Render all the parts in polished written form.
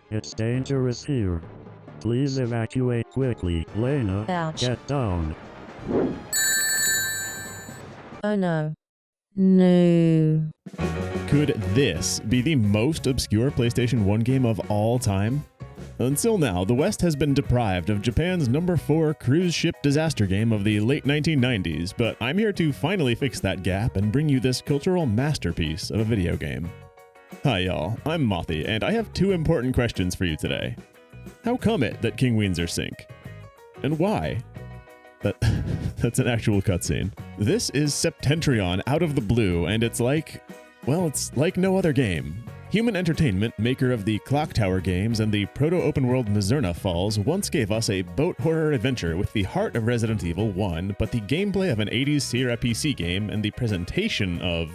It's dangerous here. Please evacuate quickly. Lena, Ouch. get down. Oh no. No. Could this be the most obscure PlayStation 1 game of all time? Until now, the West has been deprived of Japan's #4 cruise ship disaster game of the late 1990s, but I'm here to finally fix that gap and bring you this cultural masterpiece of a video game. Hi y'all, I'm Mothy, and I have two important questions for you today. How come it that KingWeenzer sink? And why? That's an actual cutscene. This is Septentrion out of the blue, and it's like no other game. Human Entertainment, maker of the Clock Tower games and the proto-open world Mizurna Falls, once gave us a boat horror adventure with the heart of Resident Evil 1, but the gameplay of an 80s Sierra PC game and the presentation of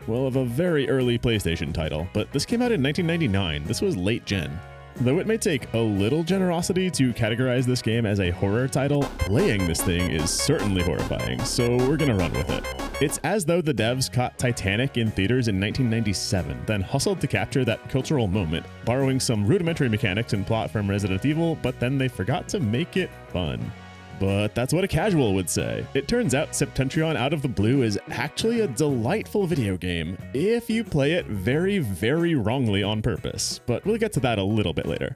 a very early PlayStation title. But this came out in 1999. This was late gen. Though it may take a little generosity to categorize this game as a horror title, playing this thing is certainly horrifying, so we're gonna run with it. It's as though the devs caught Titanic in theaters in 1997, then hustled to capture that cultural moment, borrowing some rudimentary mechanics and plot from Resident Evil, but then they forgot to make it fun. But that's what a casual would say. It turns out Septentrion Out of the Blue is actually a delightful video game if you play it very, very wrongly on purpose, but we'll get to that a little bit later.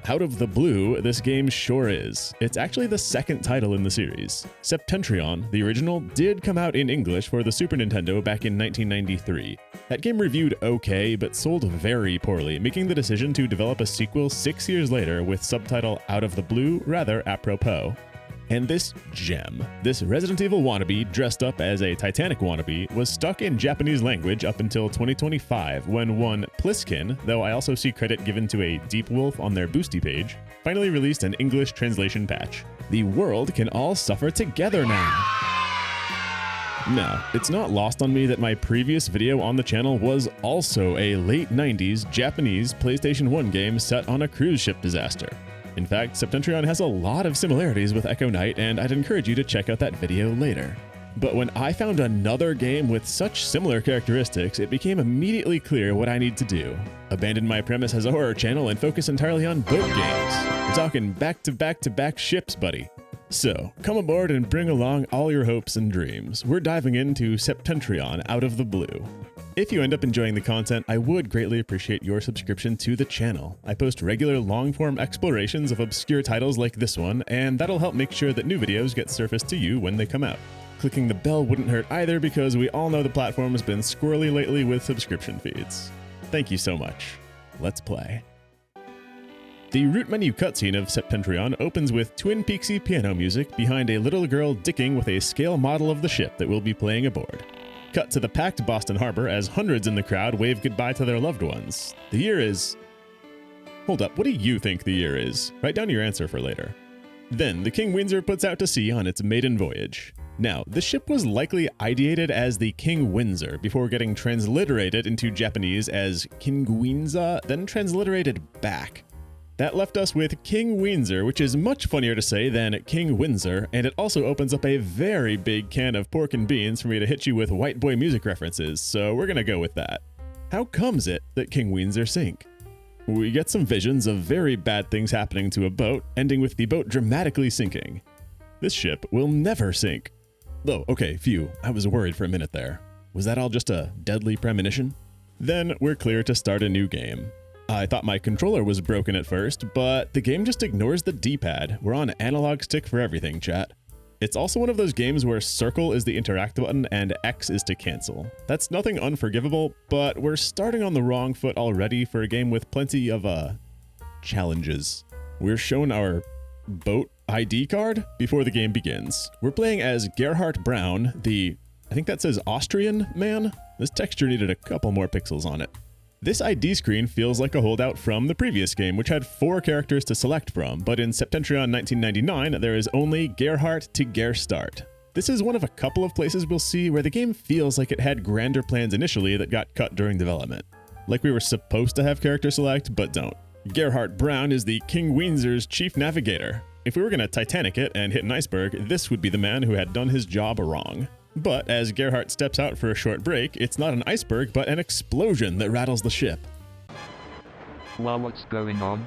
Out of the blue, this game sure is. It's actually the second title in the series. Septentrion, the original, did come out in English for the Super Nintendo back in 1993. That game reviewed okay, but sold very poorly, making the decision to develop a sequel 6 years later with subtitle Out of the Blue rather apropos. And this gem, this Resident Evil wannabe dressed up as a Titanic wannabe, was stuck in Japanese language up until 2025 when one Pliskin, though I also see credit given to a Deep Wolf on their Boosty page, finally released an English translation patch. The world can all suffer together now. Now, it's not lost on me that my previous video on the channel was also a late 90s Japanese PlayStation 1 game set on a cruise ship disaster. In fact, Septentrion has a lot of similarities with Echo Knight, and I'd encourage you to check out that video later. But when I found another game with such similar characteristics, it became immediately clear what I need to do. Abandon my premise as a horror channel and focus entirely on boat games. We're talking back-to-back-to-back ships, buddy. So, come aboard and bring along all your hopes and dreams. We're diving into Septentrion Out of the Blue. If you end up enjoying the content, I would greatly appreciate your subscription to the channel. I post regular long-form explorations of obscure titles like this one, and that'll help make sure that new videos get surfaced to you when they come out. Clicking the bell wouldn't hurt either because we all know the platform has been squirrely lately with subscription feeds. Thank you so much. Let's play. The root menu cutscene of Septentrion opens with Twin Peaksy piano music behind a little girl dicking with a scale model of the ship that we'll be playing aboard. Cut to the packed Boston Harbor as hundreds in the crowd wave goodbye to their loved ones. The year is... Hold up, what do you think the year is? Write down your answer for later. Then, the KingWeenzer puts out to sea on its maiden voyage. Now, the ship was likely ideated as the KingWeenzer before getting transliterated into Japanese as KingWeenzer, then transliterated back. That left us with KingWeenzer, which is much funnier to say than KingWeenzer, and it also opens up a very big can of pork and beans for me to hit you with white boy music references, so we're gonna go with that. How comes it that KingWeenzer sink? We get some visions of very bad things happening to a boat, ending with the boat dramatically sinking. This ship will never sink. Though, okay, phew, I was worried for a minute there. Was that all just a deadly premonition? Then we're clear to start a new game. I thought my controller was broken at first, but the game just ignores the D-pad. We're on analog stick for everything, chat. It's also one of those games where circle is the interact button and X is to cancel. That's nothing unforgivable, but we're starting on the wrong foot already for a game with plenty of, challenges. We're shown our boat ID card before the game begins. We're playing as Gerhardt Brown, I think that says Austrian man? This texture needed a couple more pixels on it. This ID screen feels like a holdout from the previous game, which had 4 characters to select from, but in Septentrion 1999, there is only Gerhardt to Gerstart. This is one of a couple of places we'll see where the game feels like it had grander plans initially that got cut during development. Like we were supposed to have character select, but don't. Gerhardt Brown is the KingWeenzer's chief navigator. If we were going to Titanic it and hit an iceberg, this would be the man who had done his job wrong. But as Gerhardt steps out for a short break, it's not an iceberg, but an explosion that rattles the ship. What's going on?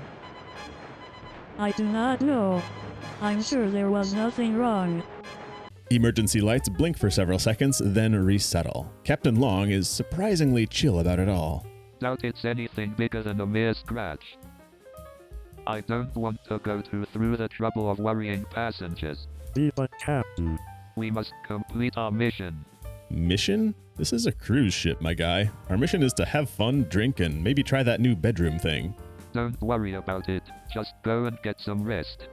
I do not know. I'm sure there was nothing wrong. Emergency lights blink for several seconds, then resettle. Captain Long is surprisingly chill about it all. Doubt it's anything bigger than a mere scratch. I don't want to go through the trouble of worrying passengers. But Captain, We must complete our mission. Mission? This is a cruise ship, my guy. Our mission is to have fun, drink, and maybe try that new bedroom thing. Don't worry about it. Just go and get some rest.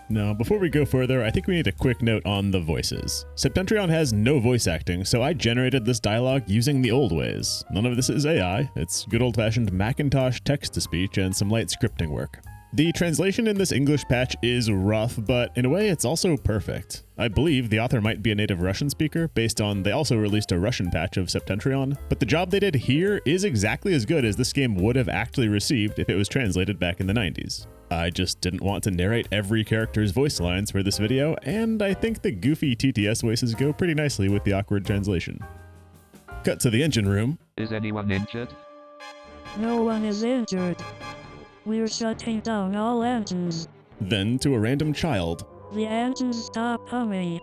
Now, before we go further, I think we need a quick note on the voices. Septentrion has no voice acting, so I generated this dialogue using the old ways. None of this is AI. It's good old-fashioned Macintosh text-to-speech and some light scripting work. The translation in this English patch is rough, but in a way it's also perfect. I believe the author might be a native Russian speaker, based on they also released a Russian patch of Septentrion, but the job they did here is exactly as good as this game would have actually received if it was translated back in the 90s. I just didn't want to narrate every character's voice lines for this video, and I think the goofy TTS voices go pretty nicely with the awkward translation. Cut to the engine room. Is anyone injured? No one is injured. We're shutting down all engines. Then to a random child. The engines stop humming.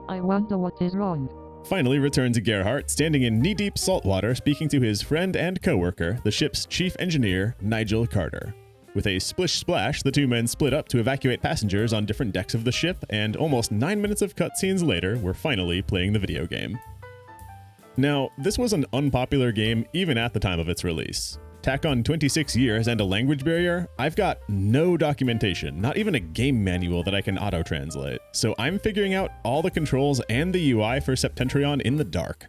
I wonder what is wrong. Finally return to Gerhardt, standing in knee-deep salt water, speaking to his friend and co-worker, the ship's chief engineer, Nigel Carter. With a splish-splash, the two men split up to evacuate passengers on different decks of the ship, and almost 9 minutes of cutscenes later, we're finally playing the video game. Now, this was an unpopular game even at the time of its release. Tack on 26 years and a language barrier, I've got no documentation, not even a game manual that I can auto-translate. So I'm figuring out all the controls and the UI for Septentrion in the dark.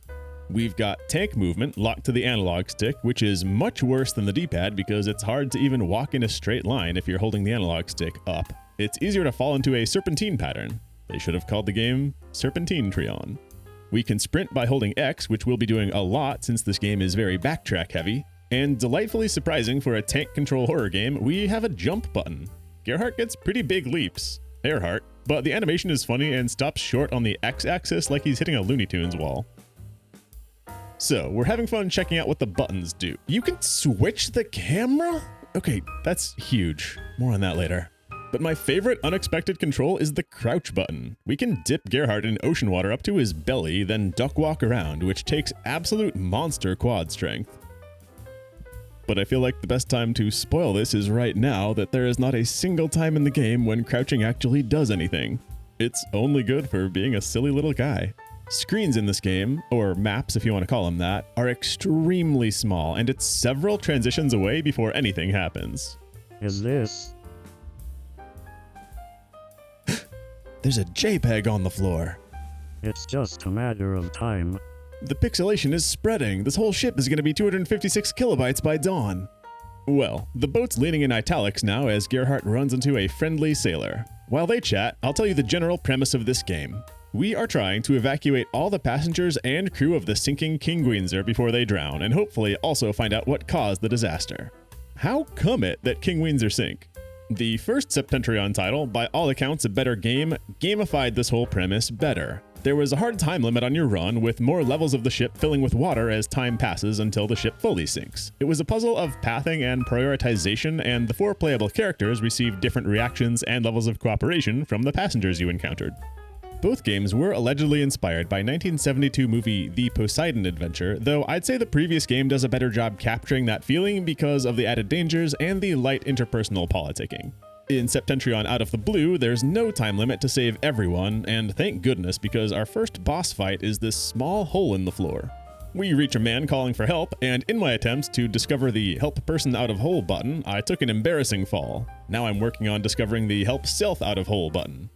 We've got tank movement locked to the analog stick, which is much worse than the D-pad because it's hard to even walk in a straight line if you're holding the analog stick up. It's easier to fall into a serpentine pattern. They should have called the game Septentrion. We can sprint by holding X, which we'll be doing a lot since this game is very backtrack heavy. And delightfully surprising for a tank control horror game, we have a jump button. Gerhardt gets pretty big leaps, Gerhardt, but the animation is funny and stops short on the X-axis like he's hitting a Looney Tunes wall. So, we're having fun checking out what the buttons do. You can switch the camera? Okay, that's huge. More on that later. But my favorite unexpected control is the crouch button. We can dip Gerhardt in ocean water up to his belly, then duck walk around, which takes absolute monster quad strength. But I feel like the best time to spoil this is right now, that there is not a single time in the game when crouching actually does anything. It's only good for being a silly little guy. Screens in this game, or maps if you want to call them that, are extremely small, and it's several transitions away before anything happens. is this? There's a JPEG on the floor. It's just a matter of time. The pixelation is spreading. This whole ship is going to be 256 kilobytes by dawn. Well, the boat's leaning in italics now as Gerhardt runs into a friendly sailor. While they chat, I'll tell you the general premise of this game. We are trying to evacuate all the passengers and crew of the sinking KingWeenzer before they drown, and hopefully also find out what caused the disaster. How come it that KingWeenzer sink? The first Septentrion title, by all accounts a better game, gamified this whole premise better. There was a hard time limit on your run, with more levels of the ship filling with water as time passes until the ship fully sinks. It was a puzzle of pathing and prioritization, and the 4 playable characters received different reactions and levels of cooperation from the passengers you encountered. Both games were allegedly inspired by 1972 movie The Poseidon Adventure, though I'd say the previous game does a better job capturing that feeling because of the added dangers and the light interpersonal politicking. In Septentrion Out of the Blue, there's no time limit to save everyone, and thank goodness because our first boss fight is this small hole in the floor. We reach a man calling for help, and in my attempts to discover the Help Person Out of Hole button, I took an embarrassing fall. Now I'm working on discovering the Help Self Out of Hole button.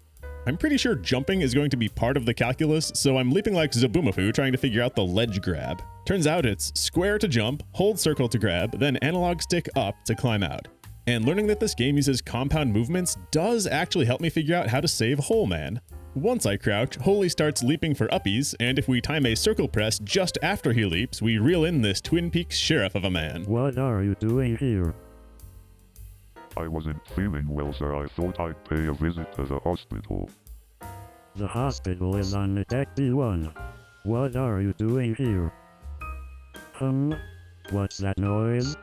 I'm pretty sure jumping is going to be part of the calculus, so I'm leaping like Zaboomafoo trying to figure out the ledge grab. Turns out it's square to jump, hold circle to grab, then analog stick up to climb out. And learning that this game uses compound movements does actually help me figure out how to save Hole Man. Once I crouch, Holy starts leaping for uppies, and if we time a circle press just after he leaps, we reel in this Twin Peaks sheriff of a man. What are you doing here? I wasn't feeling well, sir. I thought I'd pay a visit to the hospital. The hospital is on deck B1. What are you doing here? What's that noise?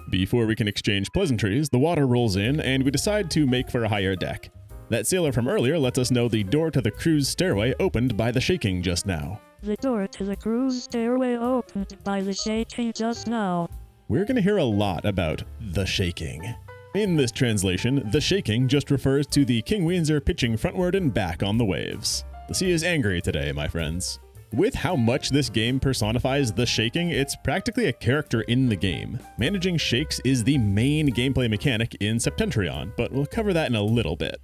Before we can exchange pleasantries, the water rolls in and we decide to make for a higher deck. That sailor from earlier lets us know the door to the crew's stairway opened by the shaking just now. The door to the crew's stairway opened by the shaking just now. We're going to hear a lot about the shaking. In this translation, the shaking just refers to the KingWeenzer pitching frontward and back on the waves. The sea is angry today, my friends. With how much this game personifies the shaking, it's practically a character in the game. Managing shakes is the main gameplay mechanic in Septentrion, but we'll cover that in a little bit.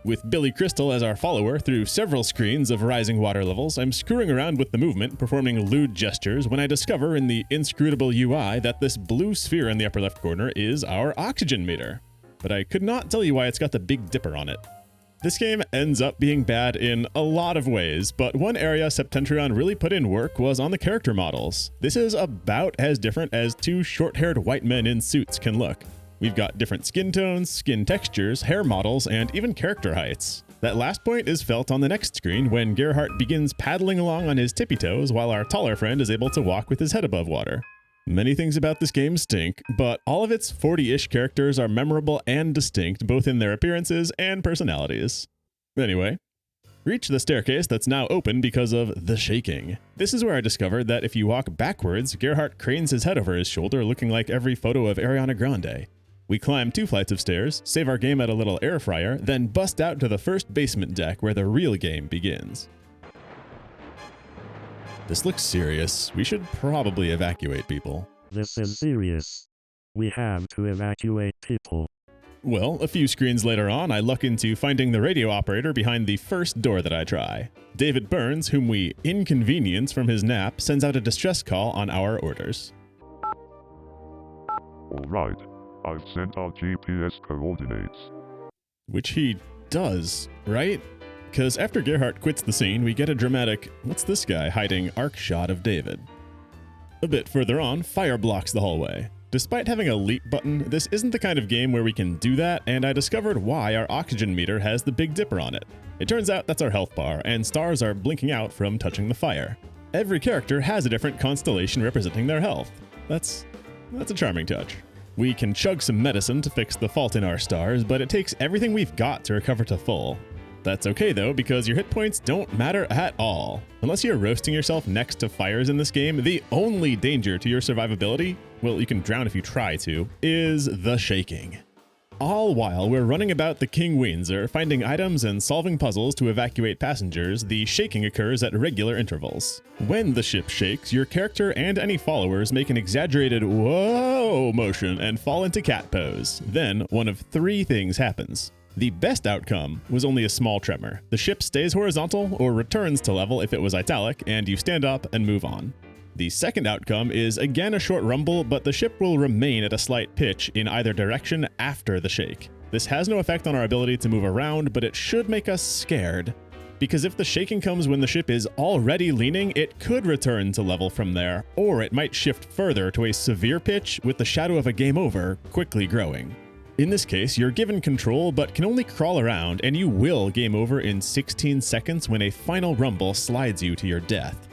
With Billy Crystal as our follower through several screens of rising water levels, I'm screwing around with the movement, performing lewd gestures when I discover in the inscrutable UI that this blue sphere in the upper left corner is our oxygen meter. But I could not tell you why it's got the Big Dipper on it. This game ends up being bad in a lot of ways, but one area Septentrion really put in work was on the character models. This is about as different as two short-haired white men in suits can look. We've got different skin tones, skin textures, hair models, and even character heights. That last point is felt on the next screen when Gerhardt begins paddling along on his tippy toes while our taller friend is able to walk with his head above water. Many things about this game stink, but all of its 40-ish characters are memorable and distinct both in their appearances and personalities. Anyway, reach the staircase that's now open because of the shaking. This is where I discovered that if you walk backwards, Gerhardt cranes his head over his shoulder looking like every photo of Ariana Grande. We climb 2 flights of stairs, save our game at a little air fryer, then bust out to the first basement deck where the real game begins. This looks serious. We should probably evacuate people. This is serious. We have to evacuate people. Well, a few screens later on, I luck into finding the radio operator behind the first door that I try. David Burns, whom we inconvenience from his nap, sends out a distress call on our orders. All right. I've sent out GPS coordinates. Which he does, right? Because after Gerhardt quits the scene, we get a dramatic, what's this guy hiding arc shot of David. A bit further on, fire blocks the hallway. Despite having a leap button, this isn't the kind of game where we can do that, and I discovered why our oxygen meter has the Big Dipper on it. It turns out that's our health bar, and stars are blinking out from touching the fire. Every character has a different constellation representing their health. That's a charming touch. We can chug some medicine to fix the fault in our stars, but it takes everything we've got to recover to full. That's okay though, because your hit points don't matter at all. Unless you're roasting yourself next to fires in this game, the only danger to your survivability, well, you can drown if you try to, is the shaking. All while we're running about the KingWeenzer, finding items and solving puzzles to evacuate passengers, the shaking occurs at regular intervals. When the ship shakes, your character and any followers make an exaggerated whoa motion and fall into cat pose. Then, one of 3 things happens. The best outcome was only a small tremor. The ship stays horizontal or returns to level if it was italic, and you stand up and move on. The second outcome is again a short rumble, but the ship will remain at a slight pitch in either direction after the shake. This has no effect on our ability to move around, but it should make us scared. Because if the shaking comes when the ship is already leaning, it could return to level from there, or it might shift further to a severe pitch with the shadow of a game over quickly growing. In this case, you're given control but can only crawl around, and you will game over in 16 seconds when a final rumble slides you to your death.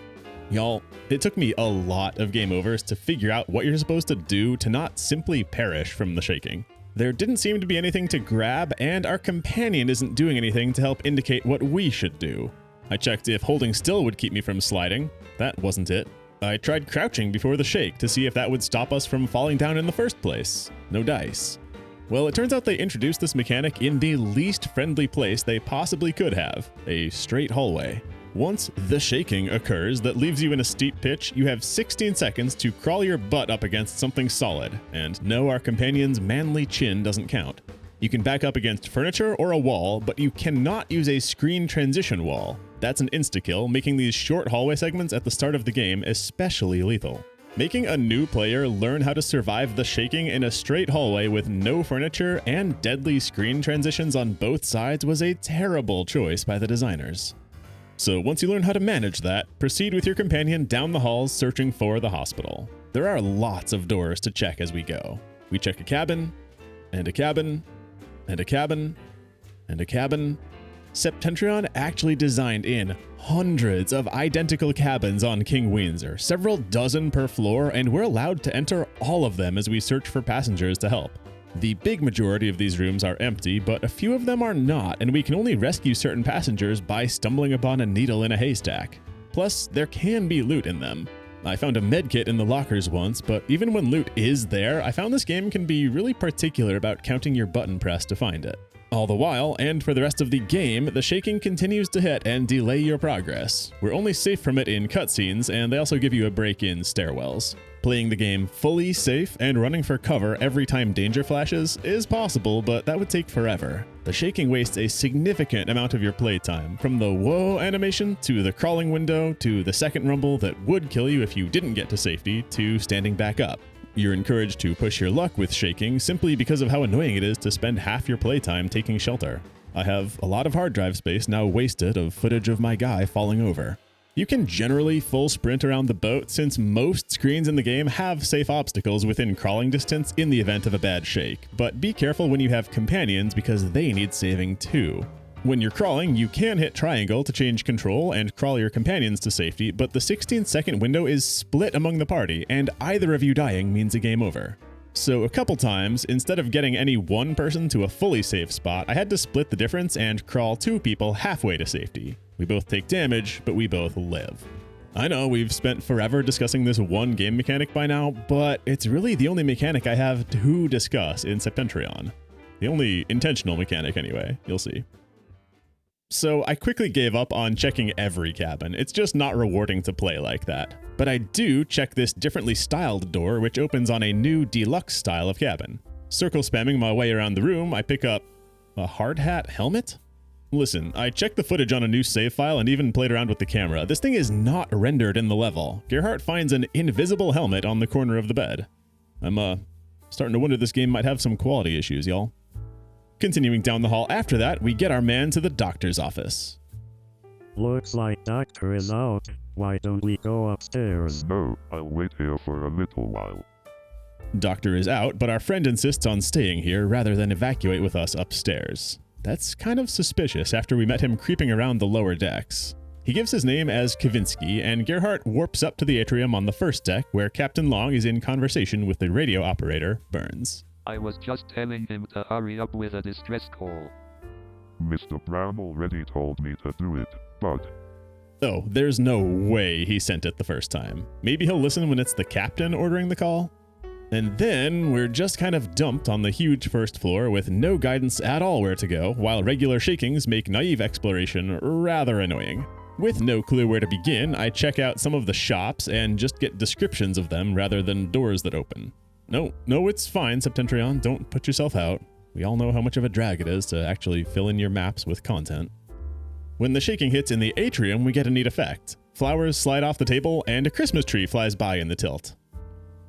Y'all, it took me a lot of game overs to figure out what you're supposed to do to not simply perish from the shaking. There didn't seem to be anything to grab, and our companion isn't doing anything to help indicate what we should do. I checked if holding still would keep me from sliding. That wasn't it. I tried crouching before the shake to see if that would stop us from falling down in the first place. No dice. Well, it turns out they introduced this mechanic in the least friendly place they possibly could have, a straight hallway. Once the shaking occurs that leaves you in a steep pitch, you have 16 seconds to crawl your butt up against something solid, and no, our companion's manly chin doesn't count. You can back up against furniture or a wall, but you cannot use a screen transition wall. That's an insta-kill, making these short hallway segments at the start of the game especially lethal. Making a new player learn how to survive the shaking in a straight hallway with no furniture and deadly screen transitions on both sides was a terrible choice by the designers. So once you learn how to manage that, proceed with your companion down the halls searching for the hospital. There are lots of doors to check as we go. We check a cabin, and a cabin, and a cabin, and a cabin, Septentrion actually designed in hundreds of identical cabins on KingWeenzer, several dozen per floor, and we're allowed to enter all of them as we search for passengers to help. The big majority of these rooms are empty, but a few of them are not, and we can only rescue certain passengers by stumbling upon a needle in a haystack. Plus, there can be loot in them. I found a medkit in the lockers once, but even when loot is there, I found this game can be really particular about counting your button press to find it. All the while, and for the rest of the game, the shaking continues to hit and delay your progress. We're only safe from it in cutscenes, and they also give you a break in stairwells. Playing the game fully safe and running for cover every time danger flashes is possible, but that would take forever. The shaking wastes a significant amount of your playtime, from the whoa animation to the crawling window to the second rumble that would kill you if you didn't get to safety to standing back up. You're encouraged to push your luck with shaking simply because of how annoying it is to spend half your playtime taking shelter. I have a lot of hard drive space now wasted of footage of my guy falling over. You can generally full sprint around the boat since most screens in the game have safe obstacles within crawling distance in the event of a bad shake, but be careful when you have companions because they need saving too. When you're crawling, you can hit triangle to change control and crawl your companions to safety, but the 16-second window is split among the party, and either of you dying means a game over. So a couple times, instead of getting any one person to a fully safe spot, I had to split the difference and crawl 2 people halfway to safety. We both take damage, but we both live. I know we've spent forever discussing this one game mechanic by now, but it's really the only mechanic I have to discuss in Septentrion. The only intentional mechanic anyway, you'll see. So I quickly gave up on checking every cabin. It's just not rewarding to play like that. But I do check this differently styled door, which opens on a new deluxe style of cabin. Circle spamming my way around the room, I pick up a hard hat helmet? Listen, I checked the footage on a new save file and even played around with the camera. This thing is not rendered in the level. Gerhardt finds an invisible helmet on the corner of the bed. I'm starting to wonder this game might have some quality issues, y'all. Continuing down the hall after that, we get our man to the doctor's office. Looks like doctor is out. Why don't we go upstairs? No, I'll wait here for a little while. Doctor is out, but our friend insists on staying here rather than evacuate with us upstairs. That's kind of suspicious after we met him creeping around the lower decks. He gives his name as Kavinsky, and Gerhardt warps up to the atrium on the first deck where Captain Long is in conversation with the radio operator, Burns. I was just telling him to hurry up with a distress call. Mr. Brown already told me to do it, but... Oh, there's no way he sent it the first time. Maybe he'll listen when it's the captain ordering the call? And then we're just kind of dumped on the huge first floor with no guidance at all where to go, while regular shakings make naive exploration rather annoying. With no clue where to begin, I check out some of the shops and just get descriptions of them rather than doors that open. No, it's fine, Septentrion. Don't put yourself out. We all know how much of a drag it is to actually fill in your maps with content. When the shaking hits in the atrium, we get a neat effect. Flowers slide off the table, and a Christmas tree flies by in the tilt.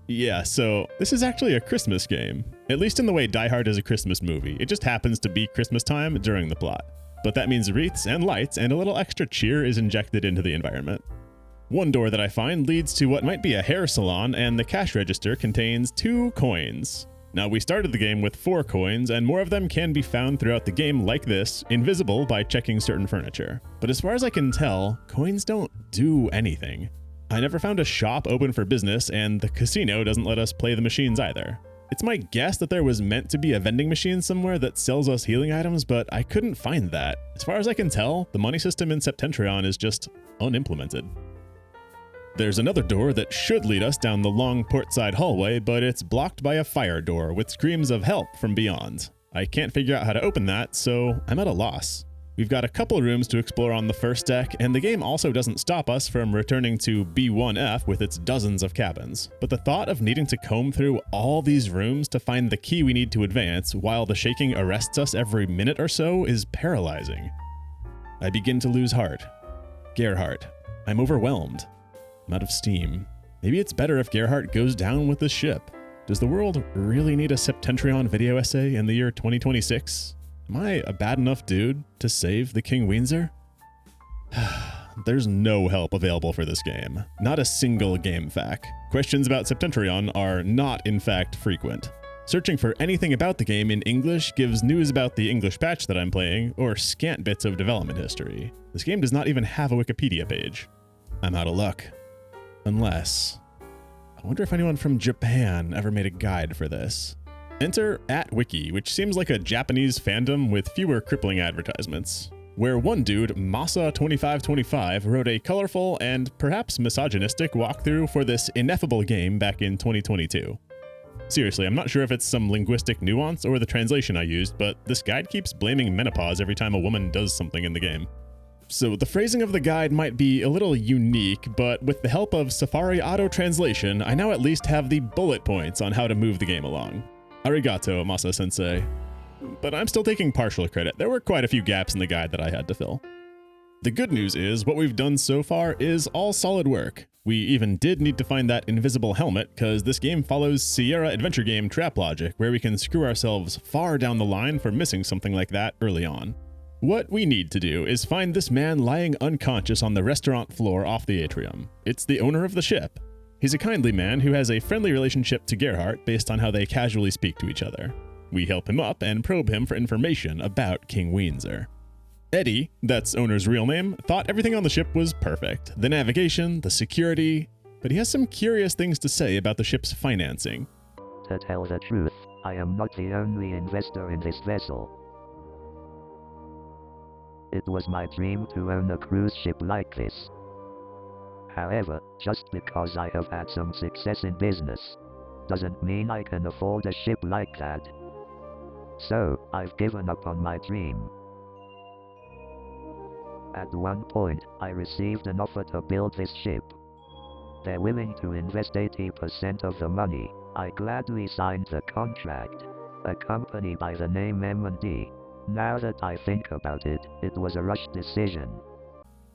Yeah, so this is actually a Christmas game. At least in the way Die Hard is a Christmas movie. It just happens to be Christmas time during the plot. But that means wreaths and lights and a little extra cheer is injected into the environment. One door that I find leads to what might be a hair salon, and the cash register contains 2 coins. Now, we started the game with 4 coins, and more of them can be found throughout the game like this, invisible by checking certain furniture. But as far as I can tell, coins don't do anything. I never found a shop open for business, and the casino doesn't let us play the machines either. It's my guess that there was meant to be a vending machine somewhere that sells us healing items, but I couldn't find that. As far as I can tell, the money system in Septentrion is just unimplemented. There's another door that should lead us down the long portside hallway, but it's blocked by a fire door with screams of help from beyond. I can't figure out how to open that, so I'm at a loss. We've got a couple rooms to explore on the first deck, and the game also doesn't stop us from returning to B1F with its dozens of cabins. But the thought of needing to comb through all these rooms to find the key we need to advance while the shaking arrests us every minute or so is paralyzing. I begin to lose heart. Gerhardt. I'm overwhelmed. I'm out of steam. Maybe it's better if Gerhardt goes down with the ship. Does the world really need a Septentrion video essay in the year 2026? Am I a bad enough dude to save the KingWeenzer? There's no help available for this game. Not a single game fac. Questions about Septentrion are not, in fact, frequent. Searching for anything about the game in English gives news about the English patch that I'm playing, or scant bits of development history. This game does not even have a Wikipedia page. I'm out of luck. Unless... I wonder if anyone from Japan ever made a guide for this. Enter @wiki, which seems like a Japanese fandom with fewer crippling advertisements, where one dude, Masa2525, wrote a colorful and perhaps misogynistic walkthrough for this ineffable game back in 2022. Seriously, I'm not sure if it's some linguistic nuance or the translation I used, but this guide keeps blaming menopause every time a woman does something in the game. So the phrasing of the guide might be a little unique, but with the help of Safari Auto Translation, I now at least have the bullet points on how to move the game along. Arigato, Masa-sensei. But I'm still taking partial credit. There were quite a few gaps in the guide that I had to fill. The good news is, what we've done so far is all solid work. We even did need to find that invisible helmet, because this game follows Sierra adventure game trap logic, where we can screw ourselves far down the line for missing something like that early on. What we need to do is find this man lying unconscious on the restaurant floor off the atrium. It's the owner of the ship. He's a kindly man who has a friendly relationship to Gerhardt based on how they casually speak to each other. We help him up and probe him for information about KingWeenzer. Eddie, that's owner's real name, thought everything on the ship was perfect. The navigation, the security, but he has some curious things to say about the ship's financing. To tell the truth, I am not the only investor in this vessel. It was my dream to own a cruise ship like this. However, just because I have had some success in business, doesn't mean I can afford a ship like that. So, I've given up on my dream. At one point, I received an offer to build this ship. They're willing to invest 80% of the money. I gladly signed the contract. A company by the name M&D. Now that I think about it, it was a rushed decision.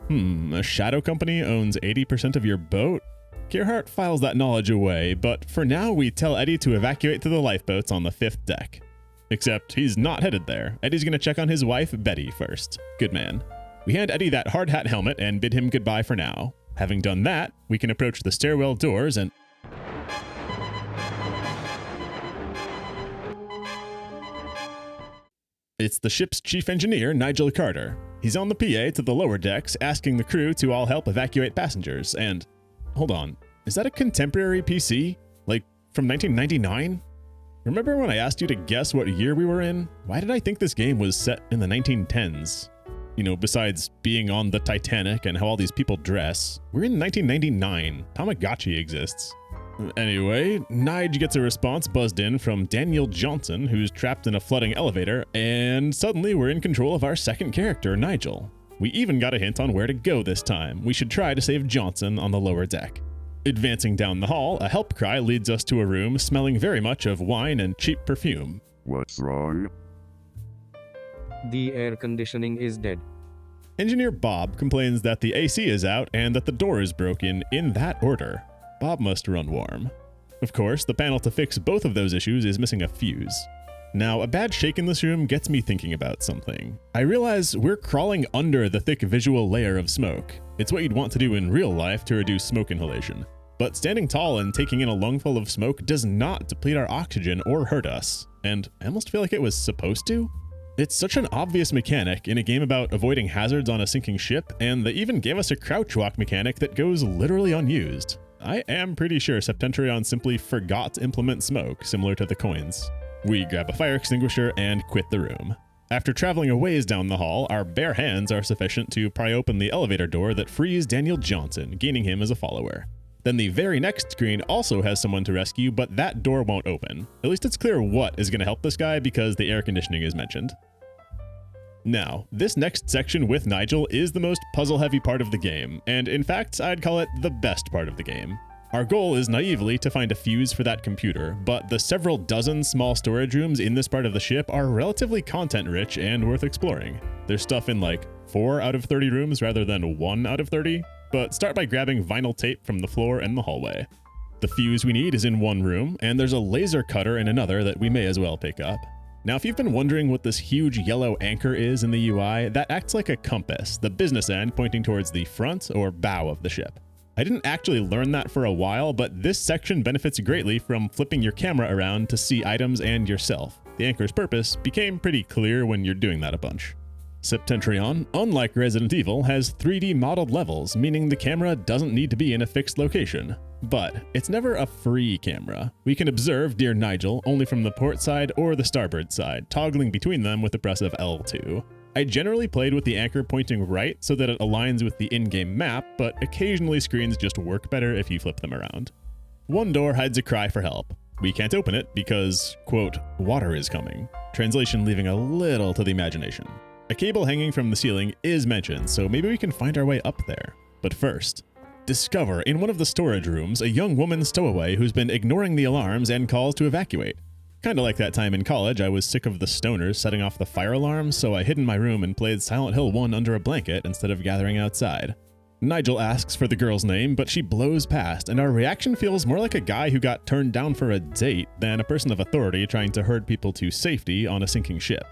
A shadow company owns 80% of your boat? Gerhardt files that knowledge away, but for now we tell Eddie to evacuate to the lifeboats on the 5th deck. Except he's not headed there. Eddie's gonna check on his wife, Betty, first. Good man. We hand Eddie that hard hat helmet and bid him goodbye for now. Having done that, we can approach the stairwell doors and... It's the ship's chief engineer, Nigel Carter. He's on the PA to the lower decks, asking the crew to all help evacuate passengers, and... Hold on, is that a contemporary PC? Like, from 1999? Remember when I asked you to guess what year we were in? Why did I think this game was set in the 1910s? You know, besides being on the Titanic and how all these people dress, we're in 1999. Tamagotchi exists. Anyway, Nige gets a response buzzed in from Daniel Johnson, who's trapped in a flooding elevator, and suddenly we're in control of our second character, Nigel. We even got a hint on where to go this time. We should try to save Johnson on the lower deck. Advancing down the hall, a help cry leads us to a room smelling very much of wine and cheap perfume. What's wrong? The air conditioning is dead. Engineer Bob complains that the AC is out and that the door is broken in that order. Bob must run warm. Of course, the panel to fix both of those issues is missing a fuse. Now, a bad shake in this room gets me thinking about something. I realize we're crawling under the thick visual layer of smoke. It's what you'd want to do in real life to reduce smoke inhalation. But standing tall and taking in a lungful of smoke does not deplete our oxygen or hurt us. And I almost feel like it was supposed to. It's such an obvious mechanic in a game about avoiding hazards on a sinking ship, and they even gave us a crouch walk mechanic that goes literally unused. I am pretty sure Septentrion simply forgot to implement smoke, similar to the coins. We grab a fire extinguisher and quit the room. After traveling a ways down the hall, our bare hands are sufficient to pry open the elevator door that frees Daniel Johnson, gaining him as a follower. Then the very next screen also has someone to rescue, but that door won't open. At least it's clear what is going to help this guy because the air conditioning is mentioned. Now, this next section with Nigel is the most puzzle-heavy part of the game, and in fact, I'd call it the best part of the game. Our goal is naively to find a fuse for that computer, but the several dozen small storage rooms in this part of the ship are relatively content-rich and worth exploring. There's stuff in like 4 out of 30 rooms rather than 1 out of 30, but start by grabbing vinyl tape from the floor and the hallway. The fuse we need is in one room, and there's a laser cutter in another that we may as well pick up. Now, if you've been wondering what this huge yellow anchor is in the UI, that acts like a compass, the business end pointing towards the front or bow of the ship. I didn't actually learn that for a while, but this section benefits greatly from flipping your camera around to see items and yourself. The anchor's purpose became pretty clear when you're doing that a bunch. Septentrion, unlike Resident Evil, has 3D modeled levels, meaning the camera doesn't need to be in a fixed location. But it's never a free camera. We can observe dear Nigel only from the port side or the starboard side, toggling between them with the press of L2. I generally played with the anchor pointing right so that it aligns with the in-game map, but occasionally screens just work better if you flip them around. One door hides a cry for help. We can't open it because, quote, water is coming. Translation leaving a little to the imagination. A cable hanging from the ceiling is mentioned, so maybe we can find our way up there. But first, discover in one of the storage rooms a young woman stowaway who's been ignoring the alarms and calls to evacuate. Kinda like that time in college, I was sick of the stoners setting off the fire alarms, so I hid in my room and played Silent Hill 1 under a blanket instead of gathering outside. Nigel asks for the girl's name, but she blows past, and our reaction feels more like a guy who got turned down for a date than a person of authority trying to herd people to safety on a sinking ship.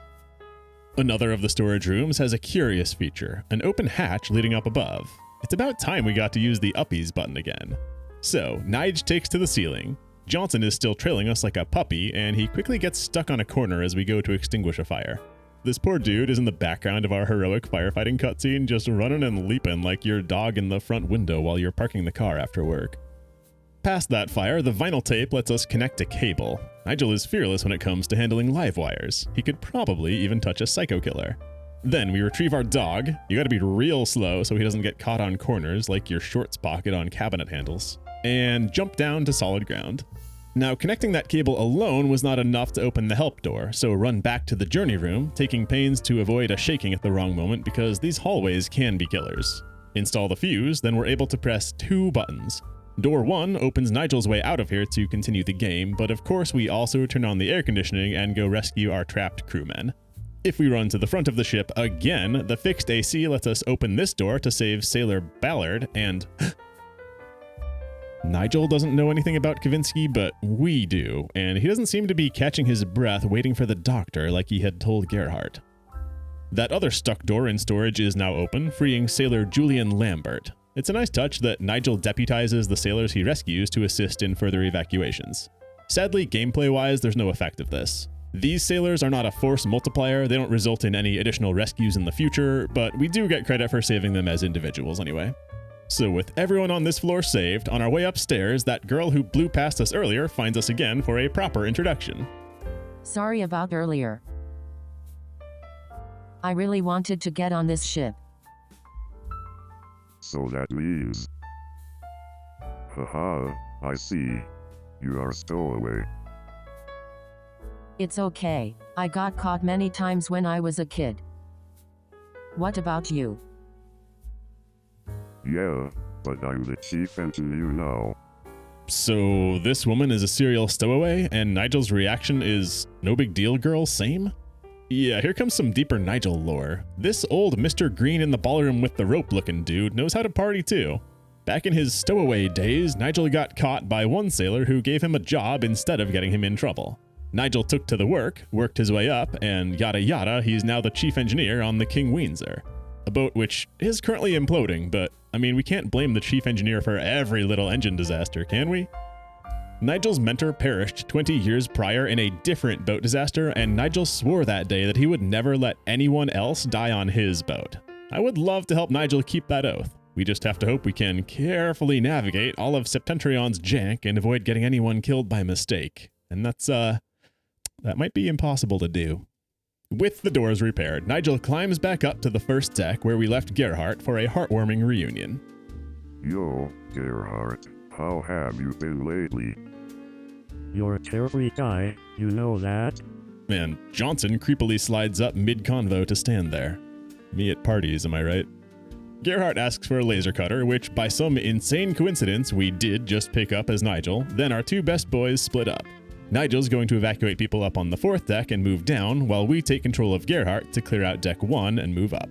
Another of the storage rooms has a curious feature, an open hatch leading up above. It's about time we got to use the uppies button again. So, Nige takes to the ceiling. Johnson is still trailing us like a puppy, and he quickly gets stuck on a corner as we go to extinguish a fire. This poor dude is in the background of our heroic firefighting cutscene, just running and leaping like your dog in the front window while you're parking the car after work. Past that fire, the vinyl tape lets us connect a cable. Nigel is fearless when it comes to handling live wires. He could probably even touch a psycho killer. Then we retrieve our dog. You gotta be real slow so he doesn't get caught on corners like your shorts pocket on cabinet handles. And jump down to solid ground. Now, connecting that cable alone was not enough to open the help door, so run back to the journey room, taking pains to avoid a shaking at the wrong moment because these hallways can be killers. Install the fuse, then we're able to press 2 buttons. Door 1 opens Nigel's way out of here to continue the game, but of course we also turn on the air conditioning and go rescue our trapped crewmen. If we run to the front of the ship again, the fixed AC lets us open this door to save Sailor Ballard and... Nigel doesn't know anything about Kavinsky, but we do, and he doesn't seem to be catching his breath waiting for the doctor like he had told Gerhardt. That other stuck door in storage is now open, freeing Sailor Julian Lambert. It's a nice touch that Nigel deputizes the sailors he rescues to assist in further evacuations. Sadly, gameplay-wise, there's no effect of this. These sailors are not a force multiplier, they don't result in any additional rescues in the future, but we do get credit for saving them as individuals anyway. So with everyone on this floor saved, on our way upstairs, that girl who blew past us earlier finds us again for a proper introduction. Sorry about earlier. I really wanted to get on this ship. So that leaves. Haha, I see. You are a stowaway. It's okay. I got caught many times when I was a kid. What about you? Yeah, but I'm the chief engineer now. So this woman is a serial stowaway, and Nigel's reaction is, no big deal girl, same? Yeah, here comes some deeper Nigel lore. This old Mr. Green in the ballroom with the rope looking dude knows how to party too. Back in his stowaway days, Nigel got caught by one sailor who gave him a job instead of getting him in trouble. Nigel took to the work, worked his way up, and yada yada, he's now the chief engineer on the KingWeenzer. A boat which is currently imploding, but I mean, we can't blame the chief engineer for every little engine disaster, can we? Nigel's mentor perished 20 years prior in a different boat disaster, and Nigel swore that day that he would never let anyone else die on his boat. I would love to help Nigel keep that oath. We just have to hope we can carefully navigate all of Septentrion's jank and avoid getting anyone killed by mistake. And that might be impossible to do. With the doors repaired, Nigel climbs back up to the first deck where we left Gerhardt for a heartwarming reunion. Yo, Gerhardt, how have you been lately? You're a carefree guy, you know that? Man, Johnson creepily slides up mid-convo to stand there. Me at parties, am I right? Gerhardt asks for a laser cutter, which by some insane coincidence we did just pick up as Nigel, then our two best boys split up. Nigel's going to evacuate people up on the 4th deck and move down, while we take control of Gerhardt to clear out deck 1 and move up.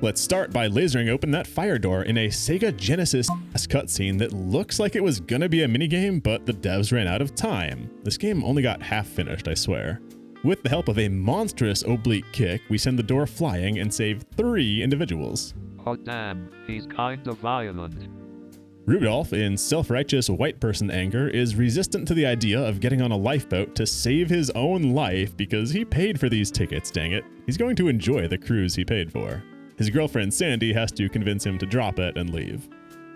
Let's start by lasering open that fire door in a Sega Genesis cutscene that looks like it was gonna be a minigame, but the devs ran out of time. This game only got half finished, I swear. With the help of a monstrous oblique kick, we send the door flying and save 3 individuals. Oh damn, he's kinda violent. Rudolph, in self-righteous white person anger, is resistant to the idea of getting on a lifeboat to save his own life because he paid for these tickets, dang it. He's going to enjoy the cruise he paid for. His girlfriend Sandy has to convince him to drop it and leave.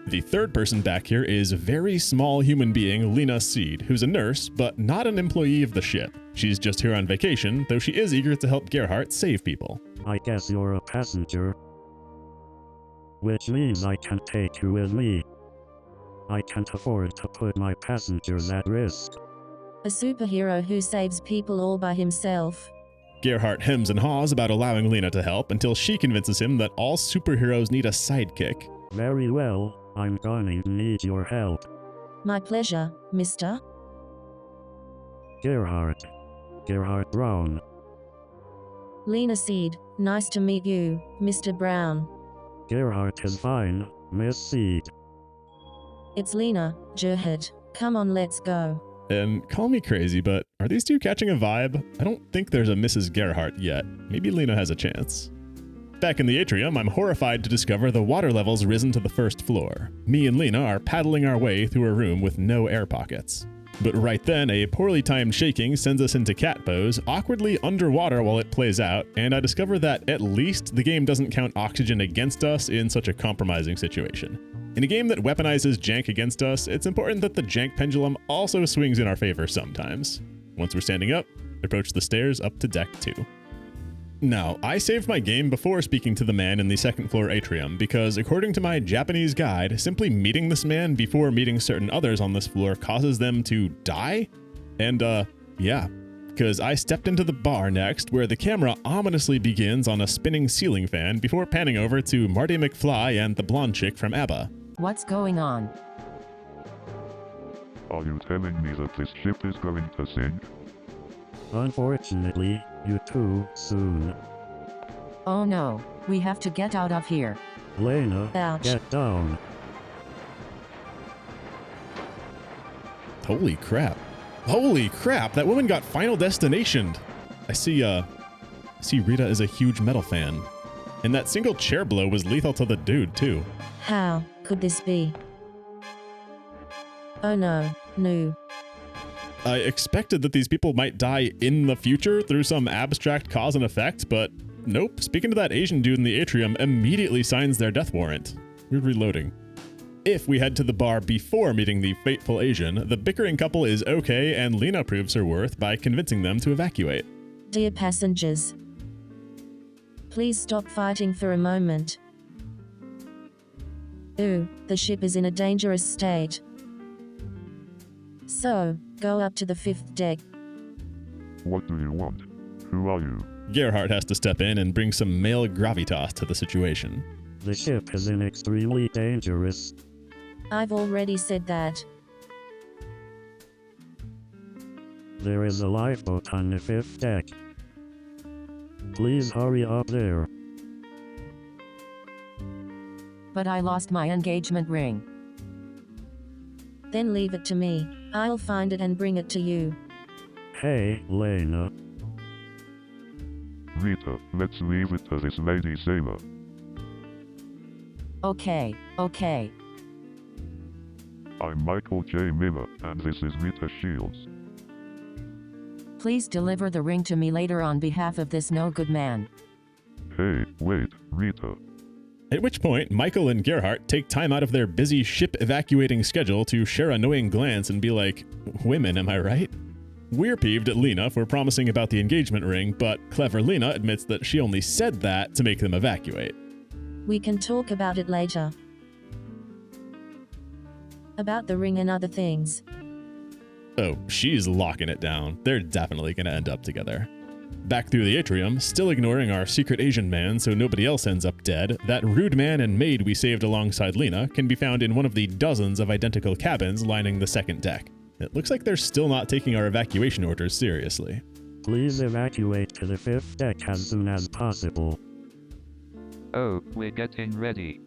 The third person back here is very small human being Lena Seed, who's a nurse, but not an employee of the ship. She's just here on vacation, though she is eager to help Gerhardt save people. I guess you're a passenger. Which means I can take you with me. I can't afford to put my passengers at risk. A superhero who saves people all by himself. Gerhardt hems and haws about allowing Lena to help until she convinces him that all superheroes need a sidekick. Very well, I'm going to need your help. My pleasure, mister. Gerhardt. Gerhardt Brown. Lena Seed, nice to meet you, Mr. Brown. Gerhardt is fine, Miss Seed. It's Lena, Gerhardt. Come on, let's go. And call me crazy, but are these two catching a vibe? I don't think there's a Mrs. Gerhardt yet. Maybe Lena has a chance. Back in the atrium, I'm horrified to discover the water level's risen to the first floor. Me and Lena are paddling our way through a room with no air pockets. But right then, a poorly timed shaking sends us into cat pose, awkwardly underwater while it plays out, and I discover that at least the game doesn't count oxygen against us in such a compromising situation. In a game that weaponizes jank against us, it's important that the jank pendulum also swings in our favor sometimes. Once we're standing up, approach the stairs up to deck 2. Now, I saved my game before speaking to the man in the second floor atrium because according to my Japanese guide, simply meeting this man before meeting certain others on this floor causes them to die? And yeah, because I stepped into the bar next where the camera ominously begins on a spinning ceiling fan before panning over to Marty McFly and the blonde chick from ABBA. What's going on? Are you telling me that this ship is going to sink? Unfortunately, you're too soon. Oh no, we have to get out of here. Lena, Ouch. get down. Holy crap. Holy crap, that woman got Final Destinationed. I see Rita is a huge metal fan. And that single chair blow was lethal to the dude, too. How could this be? Oh no, no. I expected that these people might die in the future through some abstract cause and effect, but nope. Speaking to that Asian dude in the atrium immediately signs their death warrant. We're reloading. If we head to the bar before meeting the fateful Asian, the bickering couple is okay and Lena proves her worth by convincing them to evacuate. Dear passengers, please stop fighting for a moment. Ooh, the ship is in a dangerous state. So, go up to the 5th deck. What do you want? Who are you? Gerhardt has to step in and bring some male gravitas to the situation. The ship is in extremely dangerous. I've already said that. There is a lifeboat on the 5th deck. Please hurry up there. But I lost my engagement ring. Then leave it to me. I'll find it and bring it to you. Hey, Lena. Rita, let's leave it to this lady sailor. Okay, okay. I'm Michael J. Miller, and this is Rita Shields. Please deliver the ring to me later on behalf of this no-good man. Hey, wait, Rita. At which point, Michael and Gerhardt take time out of their busy ship evacuating schedule to share a knowing glance and be like, women, am I right? We're peeved at Lena for promising about the engagement ring, but clever Lena admits that she only said that to make them evacuate. We can talk about it later. About the ring and other things. Oh, she's locking it down. They're definitely gonna end up together. Back through the atrium, still ignoring our secret Asian man so nobody else ends up dead, that rude man and maid we saved alongside Lena can be found in one of the dozens of identical cabins lining the second deck. It looks like they're still not taking our evacuation orders seriously. Please evacuate to the 5th deck as soon as possible. Oh, we're getting ready.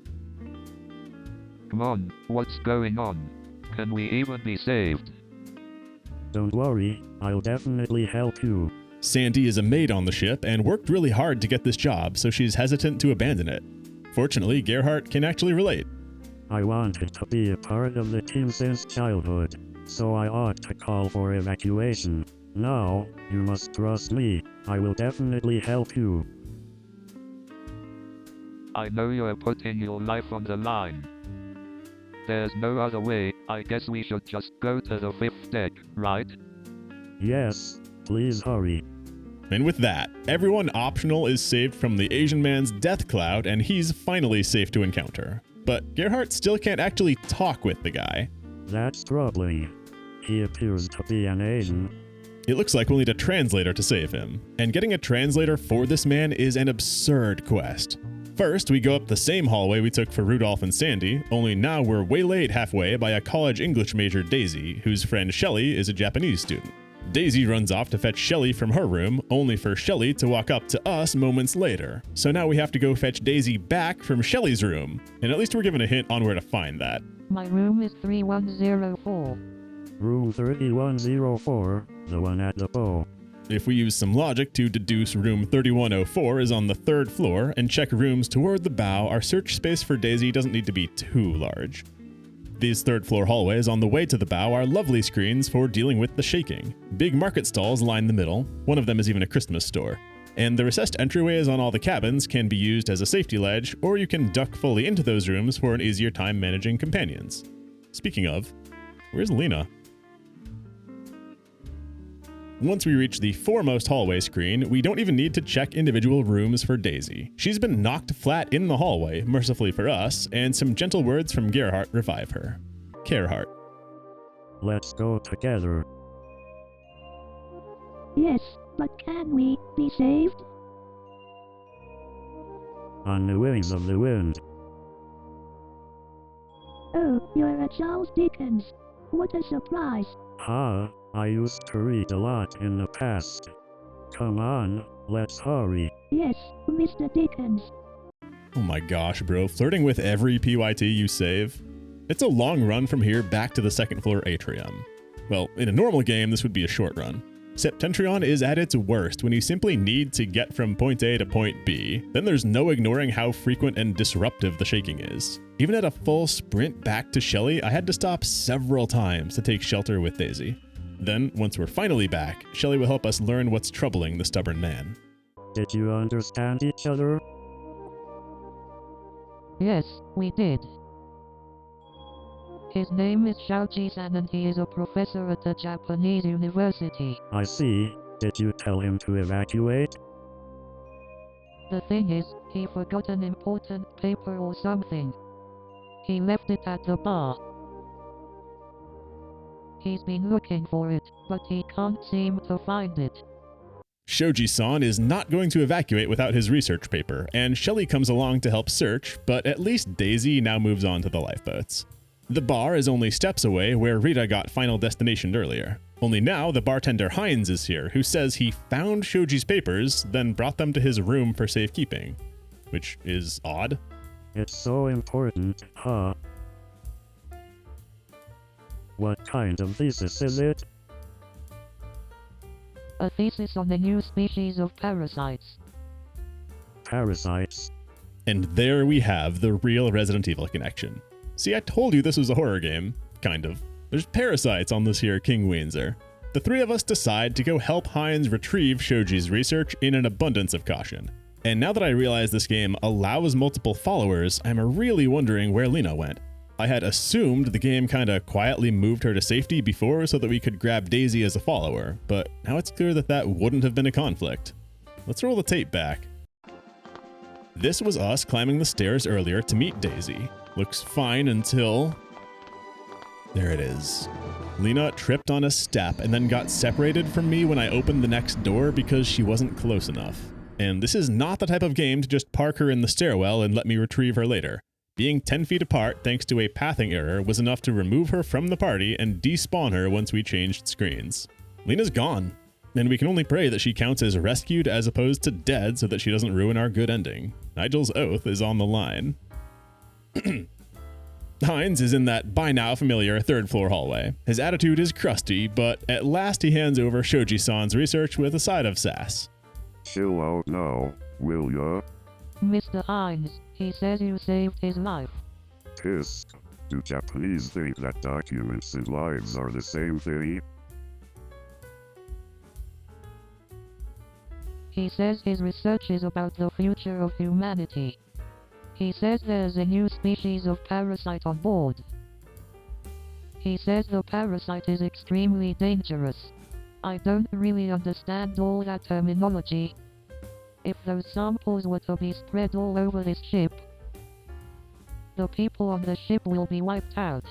Come on, what's going on? Can we even be saved? Don't worry, I'll definitely help you. Sandy is a maid on the ship and worked really hard to get this job, so she's hesitant to abandon it. Fortunately, Gerhardt can actually relate. I wanted to be a part of the team since childhood, so I ought to call for evacuation. Now, you must trust me. I will definitely help you. I know you're putting your life on the line. There's no other way. I guess we should just go to the 5th deck, right? Yes, please hurry. And with that, everyone optional is saved from the Asian man's death cloud, and he's finally safe to encounter. But Gerhardt still can't actually talk with the guy. That's troubling. He appears to be an Asian. It looks like we'll need a translator to save him. And getting a translator for this man is an absurd quest. First, we go up the same hallway we took for Rudolph and Sandy, only now we're waylaid halfway by a college English major, Daisy, whose friend Shelley is a Japanese student. Daisy runs off to fetch Shelley from her room, only for Shelley to walk up to us moments later. So now we have to go fetch Daisy back from Shelley's room, and at least we're given a hint on where to find that. My room is 3104. Room 3104, the one at the bow. If we use some logic to deduce room 3104 is on the 3rd floor and check rooms toward the bow, our search space for Daisy doesn't need to be too large. These 3rd floor hallways on the way to the bow are lovely screens for dealing with the shaking. Big market stalls line the middle, one of them is even a Christmas store. And the recessed entryways on all the cabins can be used as a safety ledge, or you can duck fully into those rooms for an easier time managing companions. Speaking of, where's Lena? Once we reach the foremost hallway screen, we don't even need to check individual rooms for Daisy. She's been knocked flat in the hallway, mercifully for us, and some gentle words from Gerhardt revive her. Gerhardt. Let's go together. Yes, but can we be saved? On the wings of the wind. Oh, you're a Charles Dickens. What a surprise. Ha, I used to read a lot in the past. Come on, let's hurry. Yes, Mr. Dickens. Oh my gosh, bro, flirting with every PYT you save? It's a long run from here back to the 2nd floor atrium. Well, in a normal game, this would be a short run. Septentrion is at its worst when you simply need to get from point A to point B. Then there's no ignoring how frequent and disruptive the shaking is. Even at a full sprint back to Shelley, I had to stop several times to take shelter with Daisy. Then, once we're finally back, Shelley will help us learn what's troubling the stubborn man. Did you understand each other? Yes, we did. His name is Shaoji-san and he is a professor at the Japanese university. I see. Did you tell him to evacuate? The thing is, he forgot an important paper or something. He left it at the bar. He's been looking for it, but he can't seem to find it. Shoji-san is not going to evacuate without his research paper, and Shelley comes along to help search, but at least Daisy now moves on to the lifeboats. The bar is only steps away where Rita got final destinationed earlier. Only now the bartender Heinz is here, who says he found Shoji's papers, then brought them to his room for safekeeping. Which is odd. It's so important, huh? What kind of thesis is it? A thesis on the new species of parasites. Parasites? And there we have the real Resident Evil connection. See, I told you this was a horror game. Kind of. There's parasites on this here KingWeenzer. The three of us decide to go help Heinz retrieve Shoji's research in an abundance of caution. And now that I realize this game allows multiple followers, I'm really wondering where Lena went. I had assumed the game kinda quietly moved her to safety before so that we could grab Daisy as a follower, but now it's clear that that wouldn't have been a conflict. Let's roll the tape back. This was us climbing the stairs earlier to meet Daisy. Looks fine until... there it is. Lena tripped on a step and then got separated from me when I opened the next door because she wasn't close enough. And this is not the type of game to just park her in the stairwell and let me retrieve her later. Being 10 feet apart thanks to a pathing error was enough to remove her from the party and despawn her once we changed screens. Lena's gone, and we can only pray that she counts as rescued as opposed to dead so that she doesn't ruin our good ending. Nigel's oath is on the line. Heinz is in that by now familiar 3rd floor hallway. His attitude is crusty, but at last he hands over Shoji-san's research with a side of sass. Chill out now, will ya? Mr. Heinz, he says you saved his life. Piss. Do Japanese think that documents and lives are the same thing? He says his research is about the future of humanity. He says there's a new species of parasite on board. He says the parasite is extremely dangerous. I don't really understand all that terminology. If those samples were to be spread all over this ship, the people on the ship will be wiped out.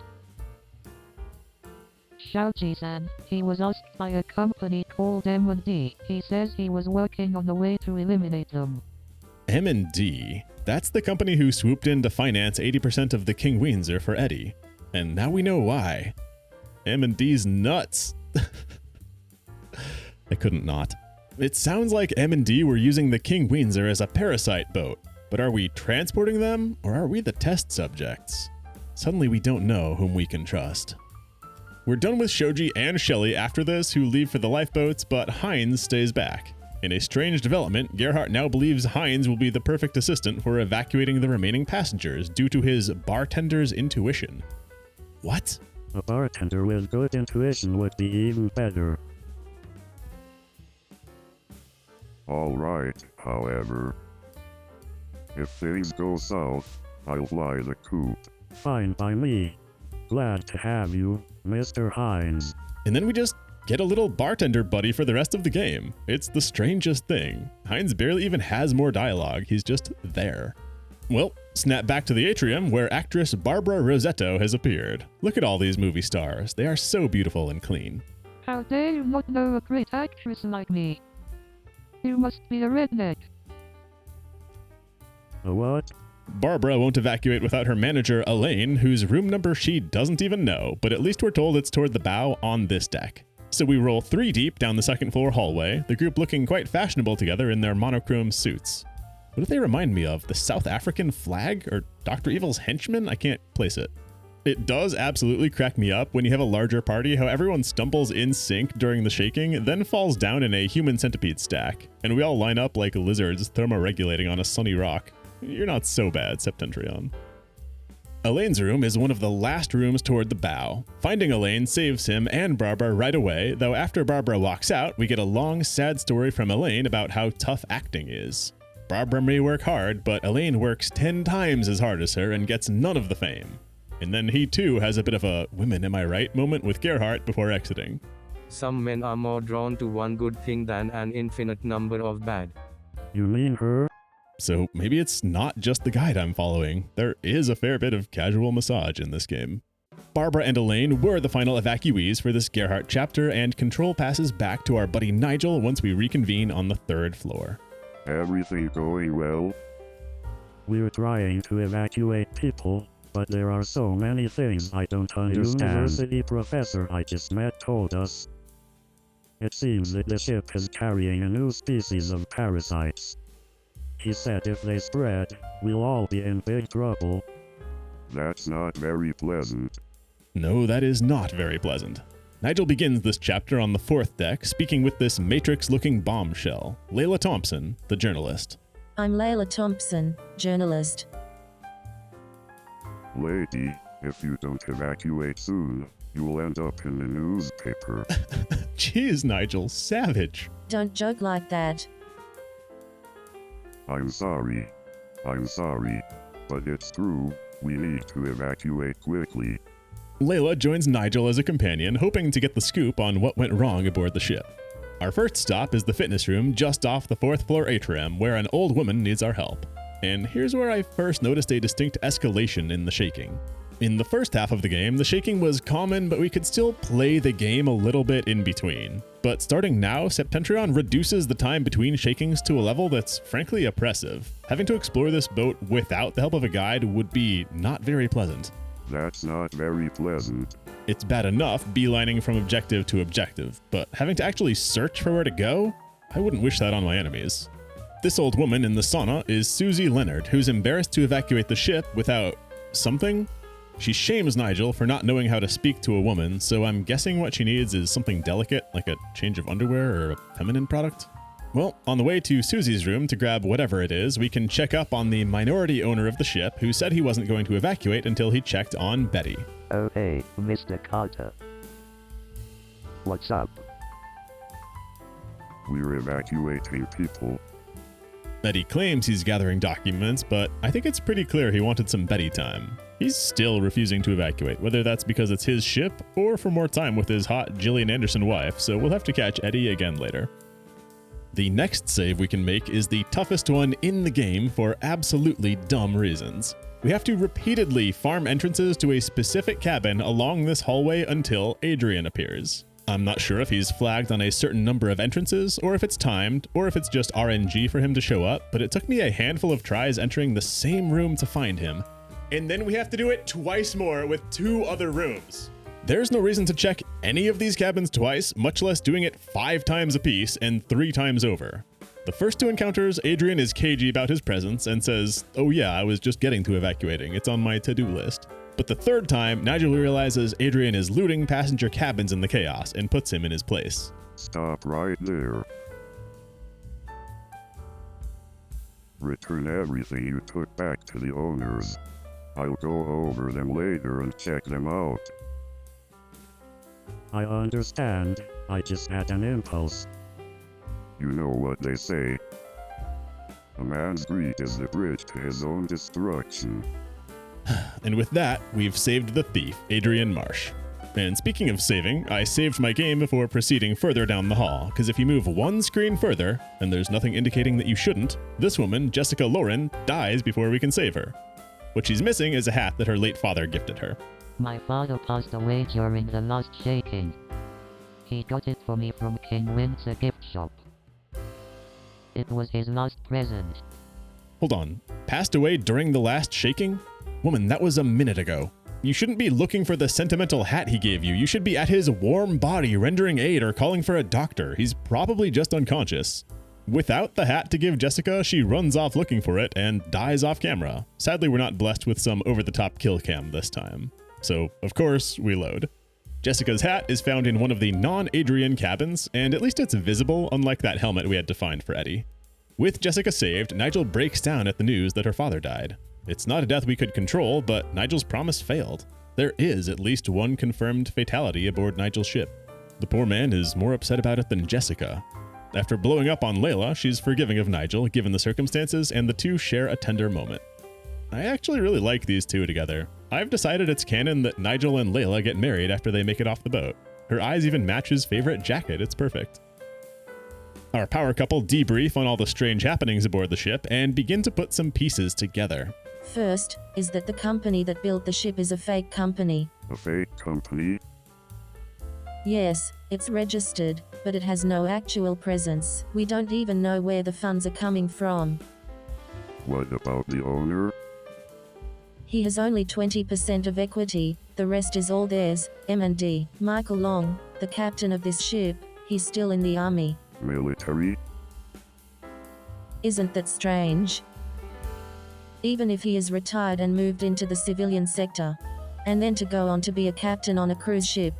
Shaoji-san, he was asked by a company called M&D. He says he was working on a way to eliminate them. M&D? That's the company who swooped in to finance 80% of the KingWeenzer for Eddie. And now we know why. M&D's nuts. I couldn't not. It sounds like M&D were using the KingWeenzer as a parasite boat. But are we transporting them, or are we the test subjects? Suddenly we don't know whom we can trust. We're done with Shoji and Shelley after this, who leave for the lifeboats, but Heinz stays back. In a strange development, Gerhardt now believes Heinz will be the perfect assistant for evacuating the remaining passengers due to his bartender's intuition. What? A bartender with good intuition would be even better. Alright, however. If things go south, I'll fly the coop. Fine by me. Glad to have you, Mr. Heinz. And then we just get a little bartender buddy for the rest of the game. It's the strangest thing. Heinz barely even has more dialogue, he's just there. Well, snap back to the atrium where actress Barbara Rosetto has appeared. Look at all these movie stars, they are so beautiful and clean. How dare you not know a great actress like me? You must be a redneck. A what? Barbara won't evacuate without her manager, Elaine, whose room number she doesn't even know, but at least we're told it's toward the bow on this deck. So we roll 3 deep down the second floor hallway, the group looking quite fashionable together in their monochrome suits. What do they remind me of? The South African flag? Or Dr. Evil's henchmen? I can't place it. It does absolutely crack me up when you have a larger party how everyone stumbles in sync during the shaking, then falls down in a human centipede stack, and we all line up like lizards thermoregulating on a sunny rock. You're not so bad, Septentrion. Elaine's room is one of the last rooms toward the bow. Finding Elaine saves him and Barbara right away, though after Barbara walks out, we get a long, sad story from Elaine about how tough acting is. Barbara may work hard, but Elaine works 10 times as hard as her and gets none of the fame. And then he too has a bit of a women am I right moment with Gerhardt before exiting. Some men are more drawn to one good thing than an infinite number of bad. You mean her? So maybe it's not just the guide I'm following. There is a fair bit of casual massage in this game. Barbara and Elaine were the final evacuees for this Gerhardt chapter, and control passes back to our buddy Nigel once we reconvene on the 3rd floor. Everything going well? We're trying to evacuate people, but there are so many things I don't understand. The university professor I just met told us. It seems that the ship is carrying a new species of parasites. He said if they spread, we'll all be in big trouble. That's not very pleasant. No, that is not very pleasant. Nigel begins this chapter on the 4th deck, speaking with this Matrix-looking bombshell, Layla Thompson, the journalist. I'm Layla Thompson, journalist. Lady, if you don't evacuate soon, you'll end up in the newspaper. Jeez, Nigel, savage. Don't joke like that. I'm sorry, but it's true, we need to evacuate quickly. Layla joins Nigel as a companion, hoping to get the scoop on what went wrong aboard the ship. Our first stop is the fitness room just off the 4th floor atrium, where an old woman needs our help. And here's where I first noticed a distinct escalation in the shaking. In the first half of the game, the shaking was common, but we could still play the game a little bit in between. But starting now, Septentrion reduces the time between shakings to a level that's frankly oppressive. Having to explore this boat without the help of a guide would be not very pleasant. That's not very pleasant. It's bad enough beelining from objective to objective, but having to actually search for where to go? I wouldn't wish that on my enemies. This old woman in the sauna is Susie Leonard, who's embarrassed to evacuate the ship without something. She shames Nigel for not knowing how to speak to a woman, so I'm guessing what she needs is something delicate, like a change of underwear or a feminine product. Well, on the way to Susie's room to grab whatever it is, we can check up on the minority owner of the ship who said he wasn't going to evacuate until he checked on Betty. Oh hey, Mr. Carter. What's up? We're evacuating people. Betty claims he's gathering documents, but I think it's pretty clear he wanted some Betty time. He's still refusing to evacuate, whether that's because it's his ship or for more time with his hot Gillian Anderson wife, so we'll have to catch Eddie again later. The next save we can make is the toughest one in the game for absolutely dumb reasons. We have to repeatedly farm entrances to a specific cabin along this hallway until Adrian appears. I'm not sure if he's flagged on a certain number of entrances, or if it's timed, or if it's just RNG for him to show up, but it took me a handful of tries entering the same room to find him. And then we have to do it twice more with 2 other rooms. There's no reason to check any of these cabins twice, much less doing it 5 times apiece and 3 times over. The first 2 encounters, Adrian is cagey about his presence and says, "Oh yeah, I was just getting to evacuating. It's on my to-do list." But the 3rd time, Nigel realizes Adrian is looting passenger cabins in the chaos and puts him in his place. Stop right there. Return everything you took back to the owners. I'll go over them later and check them out. I understand. I just had an impulse. You know what they say. A man's greed is the bridge to his own destruction. And with that, we've saved the thief, Adrian Marsh. And speaking of saving, I saved my game before proceeding further down the hall, because if you move 1 screen further, and there's nothing indicating that you shouldn't, this woman, Jessica Lauren, dies before we can save her. What she's missing is a hat that her late father gifted her. My father passed away during the last shaking. He got it for me from KingWeenzer gift shop. It was his last present. Hold on. Passed away during the last shaking? Woman, that was a minute ago. You shouldn't be looking for the sentimental hat he gave you. You should be at his warm body rendering aid or calling for a doctor. He's probably just unconscious. Without the hat to give Jessica, she runs off looking for it and dies off camera. Sadly, we're not blessed with some over-the-top kill cam this time. So, of course, we load. Jessica's hat is found in one of the non-Adrian cabins, and at least it's visible, unlike that helmet we had to find for Eddie. With Jessica saved, Nigel breaks down at the news that her father died. It's not a death we could control, but Nigel's promise failed. There is at least 1 confirmed fatality aboard Nigel's ship. The poor man is more upset about it than Jessica. After blowing up on Layla, she's forgiving of Nigel, given the circumstances, and the 2 share a tender moment. I actually really like these 2 together. I've decided it's canon that Nigel and Layla get married after they make it off the boat. Her eyes even match his favorite jacket, it's perfect. Our power couple debrief on all the strange happenings aboard the ship and begin to put some pieces together. First, is that the company that built the ship is a fake company. A fake company? Yes, it's registered, but it has no actual presence. We don't even know where the funds are coming from. What about the owner? He has only 20% of equity, the rest is all theirs. M&D. Michael Long, the captain of this ship, he's still in the army. Military? Isn't that strange? Even if he is retired and moved into the civilian sector, and then to go on to be a captain on a cruise ship.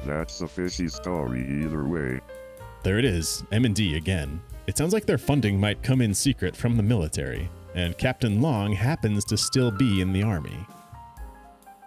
That's a fishy story either way. There it is, M&D again. It sounds like their funding might come in secret from the military, and Captain Long happens to still be in the army.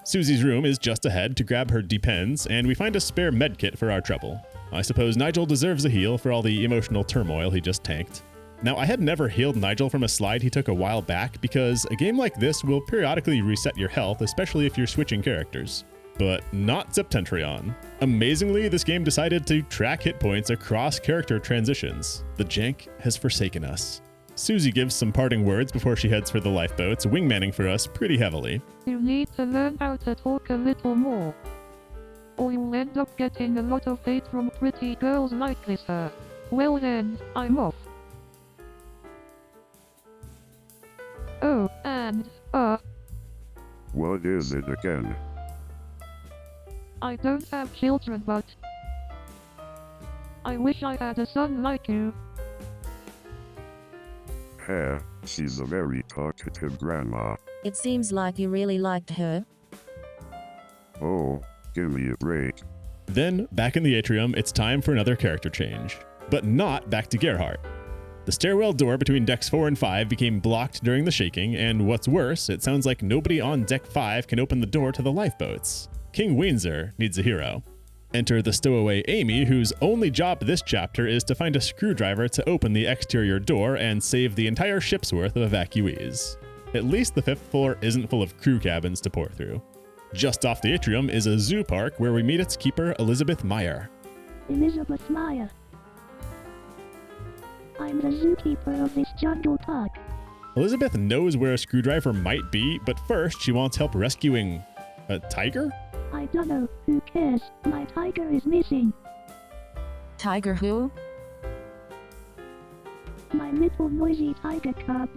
Susie's room is just ahead to grab her depends, and we find a spare medkit for our trouble. I suppose Nigel deserves a heal for all the emotional turmoil he just tanked. Now, I had never healed Nigel from a slide he took a while back because a game like this will periodically reset your health, especially if you're switching characters. But not Septentrion. Amazingly, this game decided to track hit points across character transitions. The jank has forsaken us. Susie gives some parting words before she heads for the lifeboats, wingmanning for us pretty heavily. You need to learn how to talk a little more, or you'll end up getting a lot of hate from pretty girls like this her. Well then, I'm off. Oh, and, What is it again? I don't have children, but I wish I had a son like you. She's a very talkative grandma. It seems like you really liked her. Oh, give me a break. Then, back in the atrium, it's time for another character change. but not back to Gerhardt. The stairwell door between decks 4 and 5 became blocked during the shaking, and what's worse, it sounds like nobody on deck 5 can open the door to the lifeboats. KingWeenzer needs a hero. Enter the stowaway Amy, whose only job this chapter is to find a screwdriver to open the exterior door and save the entire ship's worth of evacuees. At least the 5th floor isn't full of crew cabins to pour through. Just off the atrium is a zoo park where we meet its keeper, Elizabeth Meyer. Elizabeth Meyer. I'm the zookeeper of this jungle park. Elizabeth knows where a screwdriver might be, but first she wants help rescuing a tiger? I don't know, who cares? My tiger is missing. Tiger who? My little noisy tiger cub.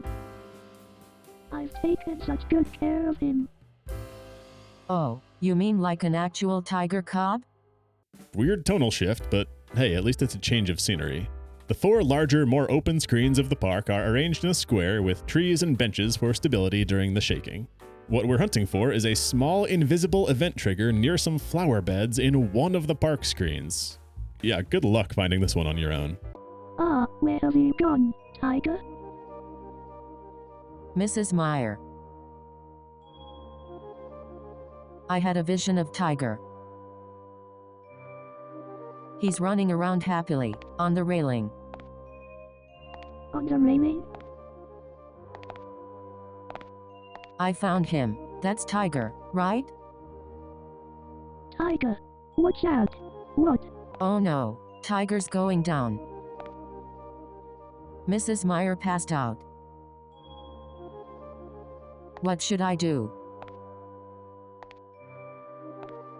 I've taken such good care of him. Oh, you mean like an actual tiger cub? Weird tonal shift, but hey, at least it's a change of scenery. The 4 larger, more open screens of the park are arranged in a square with trees and benches for stability during the shaking. What we're hunting for is a small invisible event trigger near some flower beds in one of the park screens. Yeah, good luck finding this one on your own. Ah, where have you gone, tiger? Mrs. Meyer. I had a vision of Tiger. He's running around happily, on the railing. On the railing? I found him. That's Tiger, right? Tiger, watch out. What? Oh no, Tiger's going down. Mrs. Meyer passed out. What should I do?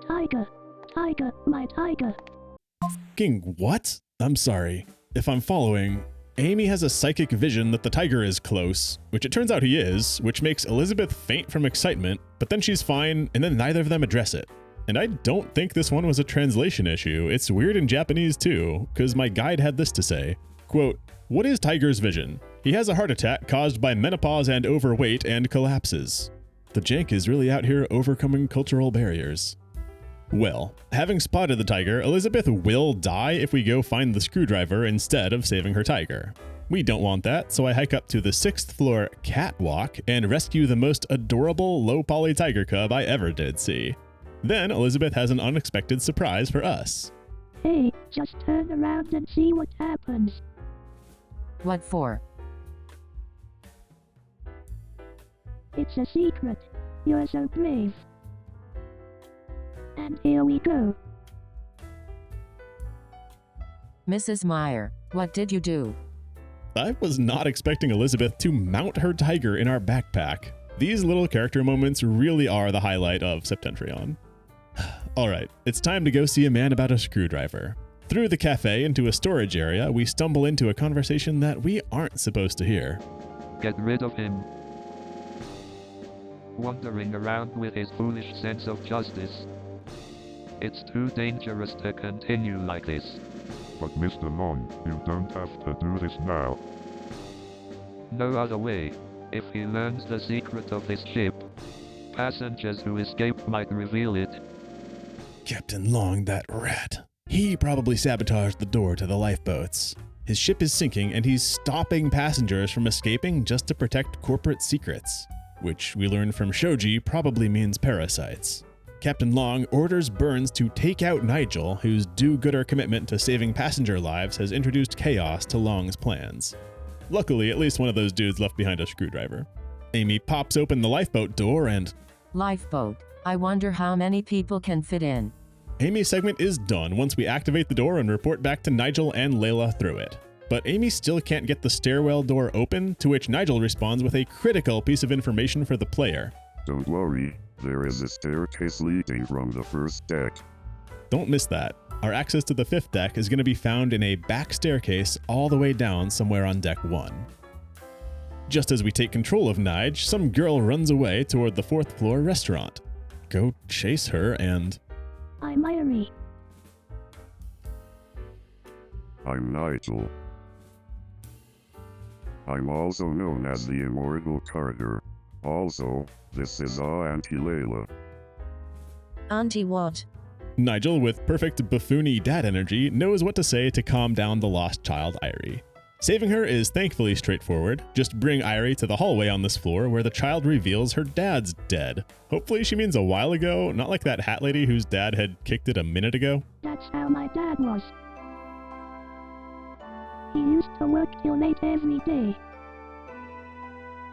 Tiger, tiger, my tiger. King, what? I'm sorry. If I'm following, Amy has a psychic vision that the tiger is close, which it turns out he is, which makes Elizabeth faint from excitement, but then she's fine, and then neither of them address it. And I don't think this one was a translation issue. It's weird in Japanese too, because my guide had this to say, quote, "What is Tiger's vision? He has a heart attack caused by menopause and overweight and collapses." The jank is really out here overcoming cultural barriers. Well, having spotted the tiger, Elizabeth will die if we go find the screwdriver instead of saving her tiger. We don't want that, so I hike up to the 6th floor catwalk and rescue the most adorable low-poly tiger cub I ever did see. Then Elizabeth has an unexpected surprise for us. Hey, just turn around and see what happens. What for? It's a secret. You're so brave. And here we go. Mrs. Meyer, what did you do? I was not expecting Elizabeth to mount her tiger in our backpack. These little character moments really are the highlight of Septentrion. Alright, it's time to go see a man about a screwdriver. Through the cafe into a storage area, we stumble into a conversation that we aren't supposed to hear. Get rid of him. Wandering around with his foolish sense of justice. It's too dangerous to continue like this. But Mr. Long, you don't have to do this now. No other way. If he learns the secret of this ship, passengers who escape might reveal it. Captain Long, that rat. He probably sabotaged the door to the lifeboats. His ship is sinking and he's stopping passengers from escaping just to protect corporate secrets, which we learned from Shoji probably means parasites. Captain Long orders Burns to take out Nigel, whose do-gooder commitment to saving passenger lives has introduced chaos to Long's plans. Luckily, at least one of those dudes left behind a screwdriver. Amy pops open the lifeboat door and... Lifeboat. I wonder how many people can fit in. Amy's segment is done once we activate the door and report back to Nigel and Layla through it. But Amy still can't get the stairwell door open, to which Nigel responds with a critical piece of information for the player. Don't worry, there is a staircase leading from the 1st deck. Don't miss that. Our access to the 5th deck is going to be found in a back staircase all the way down somewhere on deck 1. Just as we take control of Nige, some girl runs away toward the 4th floor restaurant. Go chase her and... I'm Irie. I'm Nigel. I'm also known as the Immortal Carter. Also, this is our Auntie Layla. Auntie what? Nigel, with perfect buffoony dad energy, knows what to say to calm down the lost child Irie. Saving her is thankfully straightforward. Just bring Irie to the hallway on this floor where the child reveals her dad's dead. Hopefully she means a while ago, not like that hat lady whose dad had kicked it a minute ago. That's how my dad was. He used to work till late every day.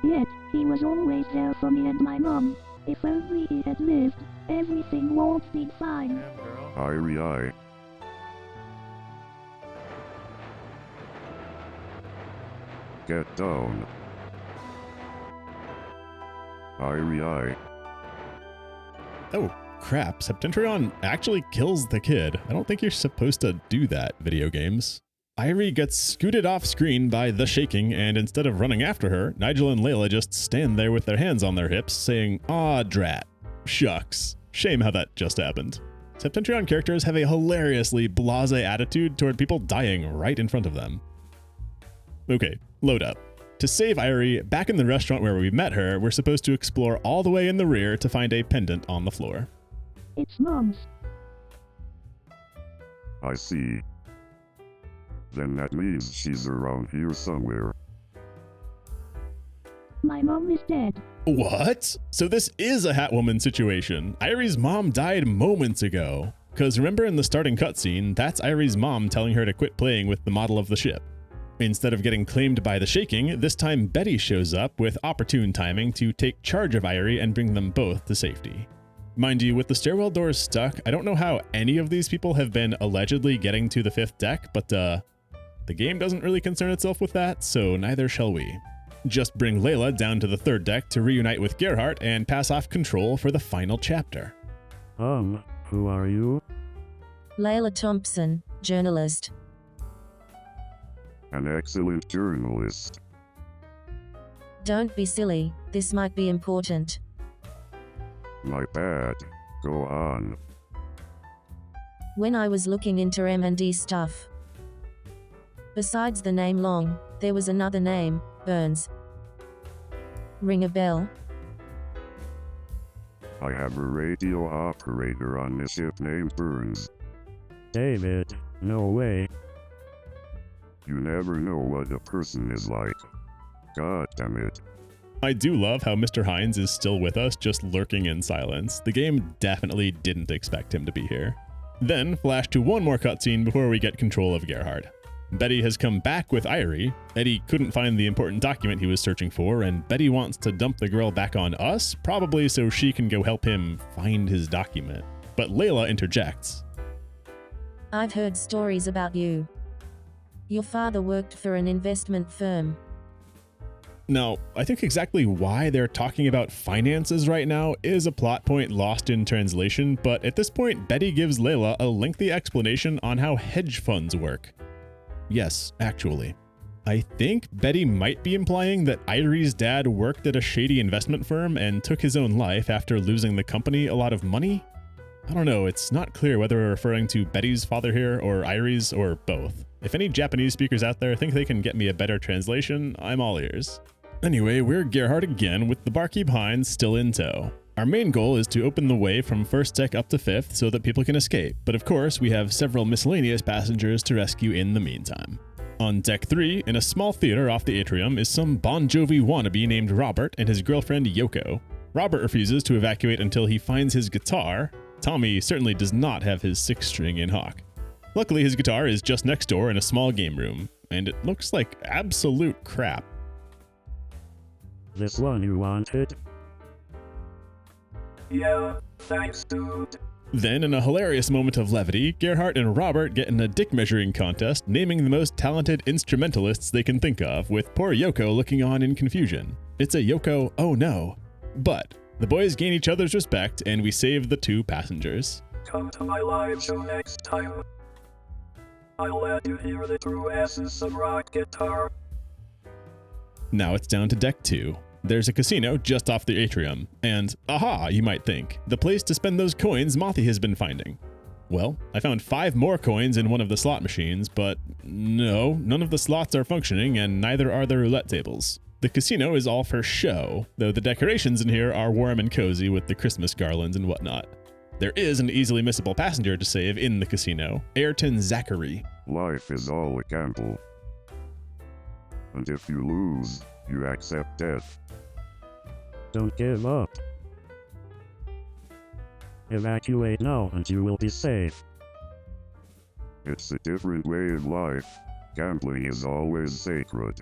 Yet, he was always there for me and my mom. If only he had lived, everything would have been fine. Irie. Get down. Irie. Oh, crap. Septentrion actually kills the kid. I don't think you're supposed to do that, video games. Irie gets scooted off screen by the shaking, and instead of running after her, Nigel and Layla just stand there with their hands on their hips, saying, "Aw, drat. Shucks. Shame how that just happened." Septentrion characters have a hilariously blasé attitude toward people dying right in front of them. Okay, load up. To save Irie, back in the restaurant where we met her, we're supposed to explore all the way in the rear to find a pendant on the floor. It's Mom's. I see. Then that means she's around here somewhere. My mom is dead. What? So this is a Hatwoman situation. Irie's mom died moments ago. Cause remember in the starting cutscene, that's Irie's mom telling her to quit playing with the model of the ship. Instead of getting claimed by the shaking, this time Betty shows up with opportune timing to take charge of Irie and bring them both to safety. Mind you, with the stairwell doors stuck, I don't know how any of these people have been allegedly getting to the 5th deck, but the game doesn't really concern itself with that, so neither shall we. Just bring Layla down to the 3rd deck to reunite with Gerhardt and pass off control for the final chapter. Who are you? Layla Thompson, journalist. An excellent journalist. Don't be silly, this might be important. My bad. Go on. When I was looking into M&D stuff, besides the name Long, there was another name, Burns. Ring a bell? I have a radio operator on the ship named Burns. David, no way. You never know what a person is like. God damn it. I do love how Mr. Hines is still with us, just lurking in silence. The game definitely didn't expect him to be here. Then, flash to one more cutscene before we get control of Gerhardt. Betty has come back with Irie. Eddie couldn't find the important document he was searching for, and Betty wants to dump the girl back on us, probably so she can go help him find his document. But Layla interjects. I've heard stories about you. Your father worked for an investment firm. Now, I think exactly why they're talking about finances right now is a plot point lost in translation, but at this point, Betty gives Layla a lengthy explanation on how hedge funds work. Yes, actually. I think Betty might be implying that Irie's dad worked at a shady investment firm and took his own life after losing the company a lot of money? I don't know, it's not clear whether we're referring to Betty's father here or Irie's or both. If any Japanese speakers out there think they can get me a better translation, I'm all ears. Anyway, we're Gerhardt again with the barkeep Hines still in tow. Our main goal is to open the way from 1st deck up to 5th so that people can escape, but of course we have several miscellaneous passengers to rescue in the meantime. On deck 3, in a small theater off the atrium, is some Bon Jovi wannabe named Robert and his girlfriend Yoko. Robert refuses to evacuate until he finds his guitar. Tommy certainly does not have his 6-string in hock. Luckily his guitar is just next door in a small game room, and it looks like absolute crap. This one you wanted? Yeah, thanks dude. Then, in a hilarious moment of levity, Gerhardt and Robert get in a dick measuring contest, naming the most talented instrumentalists they can think of, with poor Yoko looking on in confusion. It's a Yoko, oh no. But the boys gain each other's respect, and we save the 2 passengers. Come to my live show next time. I'll let you hear the true essence of rock guitar. Now it's down to deck 2. There's a casino just off the atrium, and aha, you might think, the place to spend those coins Mothy has been finding. Well, I found 5 more coins in one of the slot machines, but no, none of the slots are functioning and neither are the roulette tables. The casino is all for show, though the decorations in here are warm and cozy with the Christmas garlands and whatnot. There is an easily missable passenger to save in the casino, Ayrton Zachary. Life is all a gamble. And if you lose, you accept death. Don't give up. Evacuate now and you will be safe. It's a different way of life. Gambling is always sacred.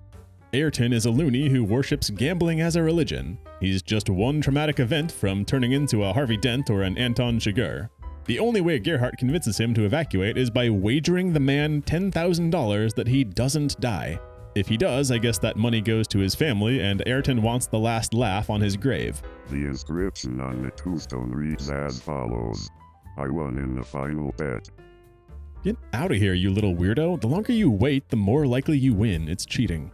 Ayrton is a loony who worships gambling as a religion. He's just one traumatic event from turning into a Harvey Dent or an Anton Chigurh. The only way Gerhardt convinces him to evacuate is by wagering the man $10,000 that he doesn't die. If he does, I guess that money goes to his family, and Ayrton wants the last laugh on his grave. The inscription on the tombstone reads as follows: I won in the final bet. Get out of here, you little weirdo. The longer you wait, the more likely you win. It's cheating.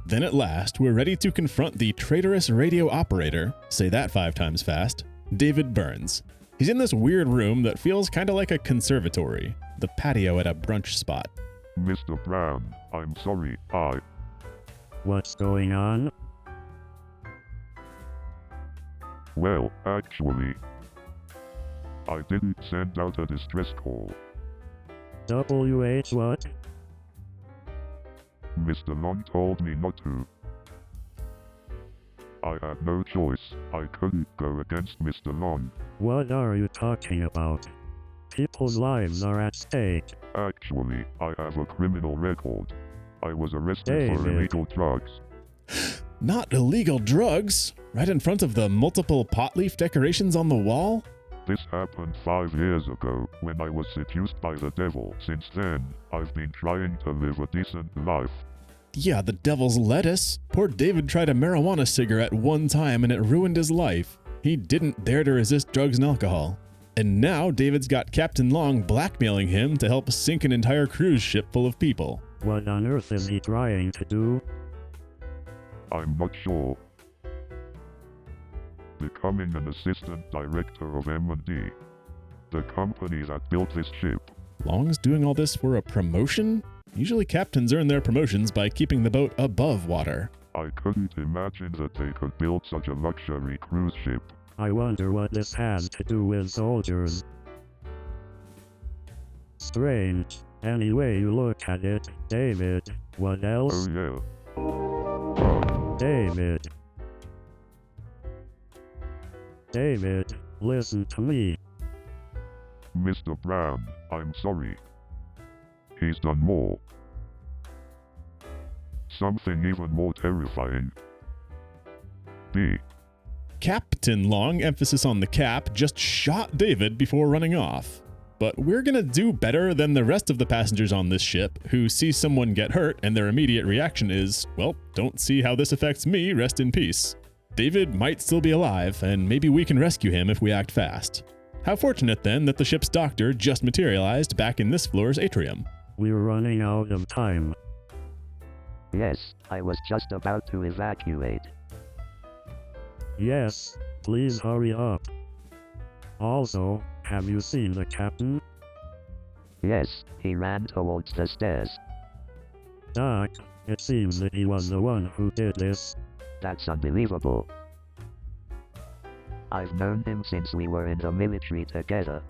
Then at last, we're ready to confront the traitorous radio operator, say that 5 times fast, David Burns. He's in this weird room that feels kinda like a conservatory, the patio at a brunch spot. Mr. Brown, I'm sorry, What's going on? Well, actually, I didn't send out a distress call. WH what? Mr. Long told me not to. I had no choice. I couldn't go against Mr. Long. What are you talking about? People's lives are at stake. Actually, I have a criminal record. I was arrested for David. illegal drugs. Not illegal drugs? Right in front of the multiple pot leaf decorations on the wall? This happened 5 years ago, when I was seduced by the devil. Since then, I've been trying to live a decent life. Yeah, the devil's lettuce. Poor David tried a marijuana cigarette one time and it ruined his life. He didn't dare to resist drugs and alcohol. And now David's got Captain Long blackmailing him to help sink an entire cruise ship full of people. What on earth is he trying to do? I'm not sure. Becoming an assistant director of M&D, the company that built this ship. Long's doing all this for a promotion? Usually captains earn their promotions by keeping the boat above water. I couldn't imagine that they could build such a luxury cruise ship. I wonder what this has to do with soldiers. Strange. Any way you look at it, David. What else? Oh yeah. David. David, listen to me. Mr. Brown, I'm sorry. He's done more. Something even more terrifying. B. Captain Long, emphasis on the cap, just shot David before running off. But we're gonna do better than the rest of the passengers on this ship, who see someone get hurt and their immediate reaction is, well, don't see how this affects me, rest in peace. David might still be alive, and maybe we can rescue him if we act fast. How fortunate then that the ship's doctor just materialized back in this floor's atrium. We're running out of time. Yes, I was just about to evacuate. Yes, please hurry up. Also, have you seen the captain? Yes, he ran towards the stairs. Doc, it seems that he was the one who did this. That's unbelievable. I've known him since we were in the military together.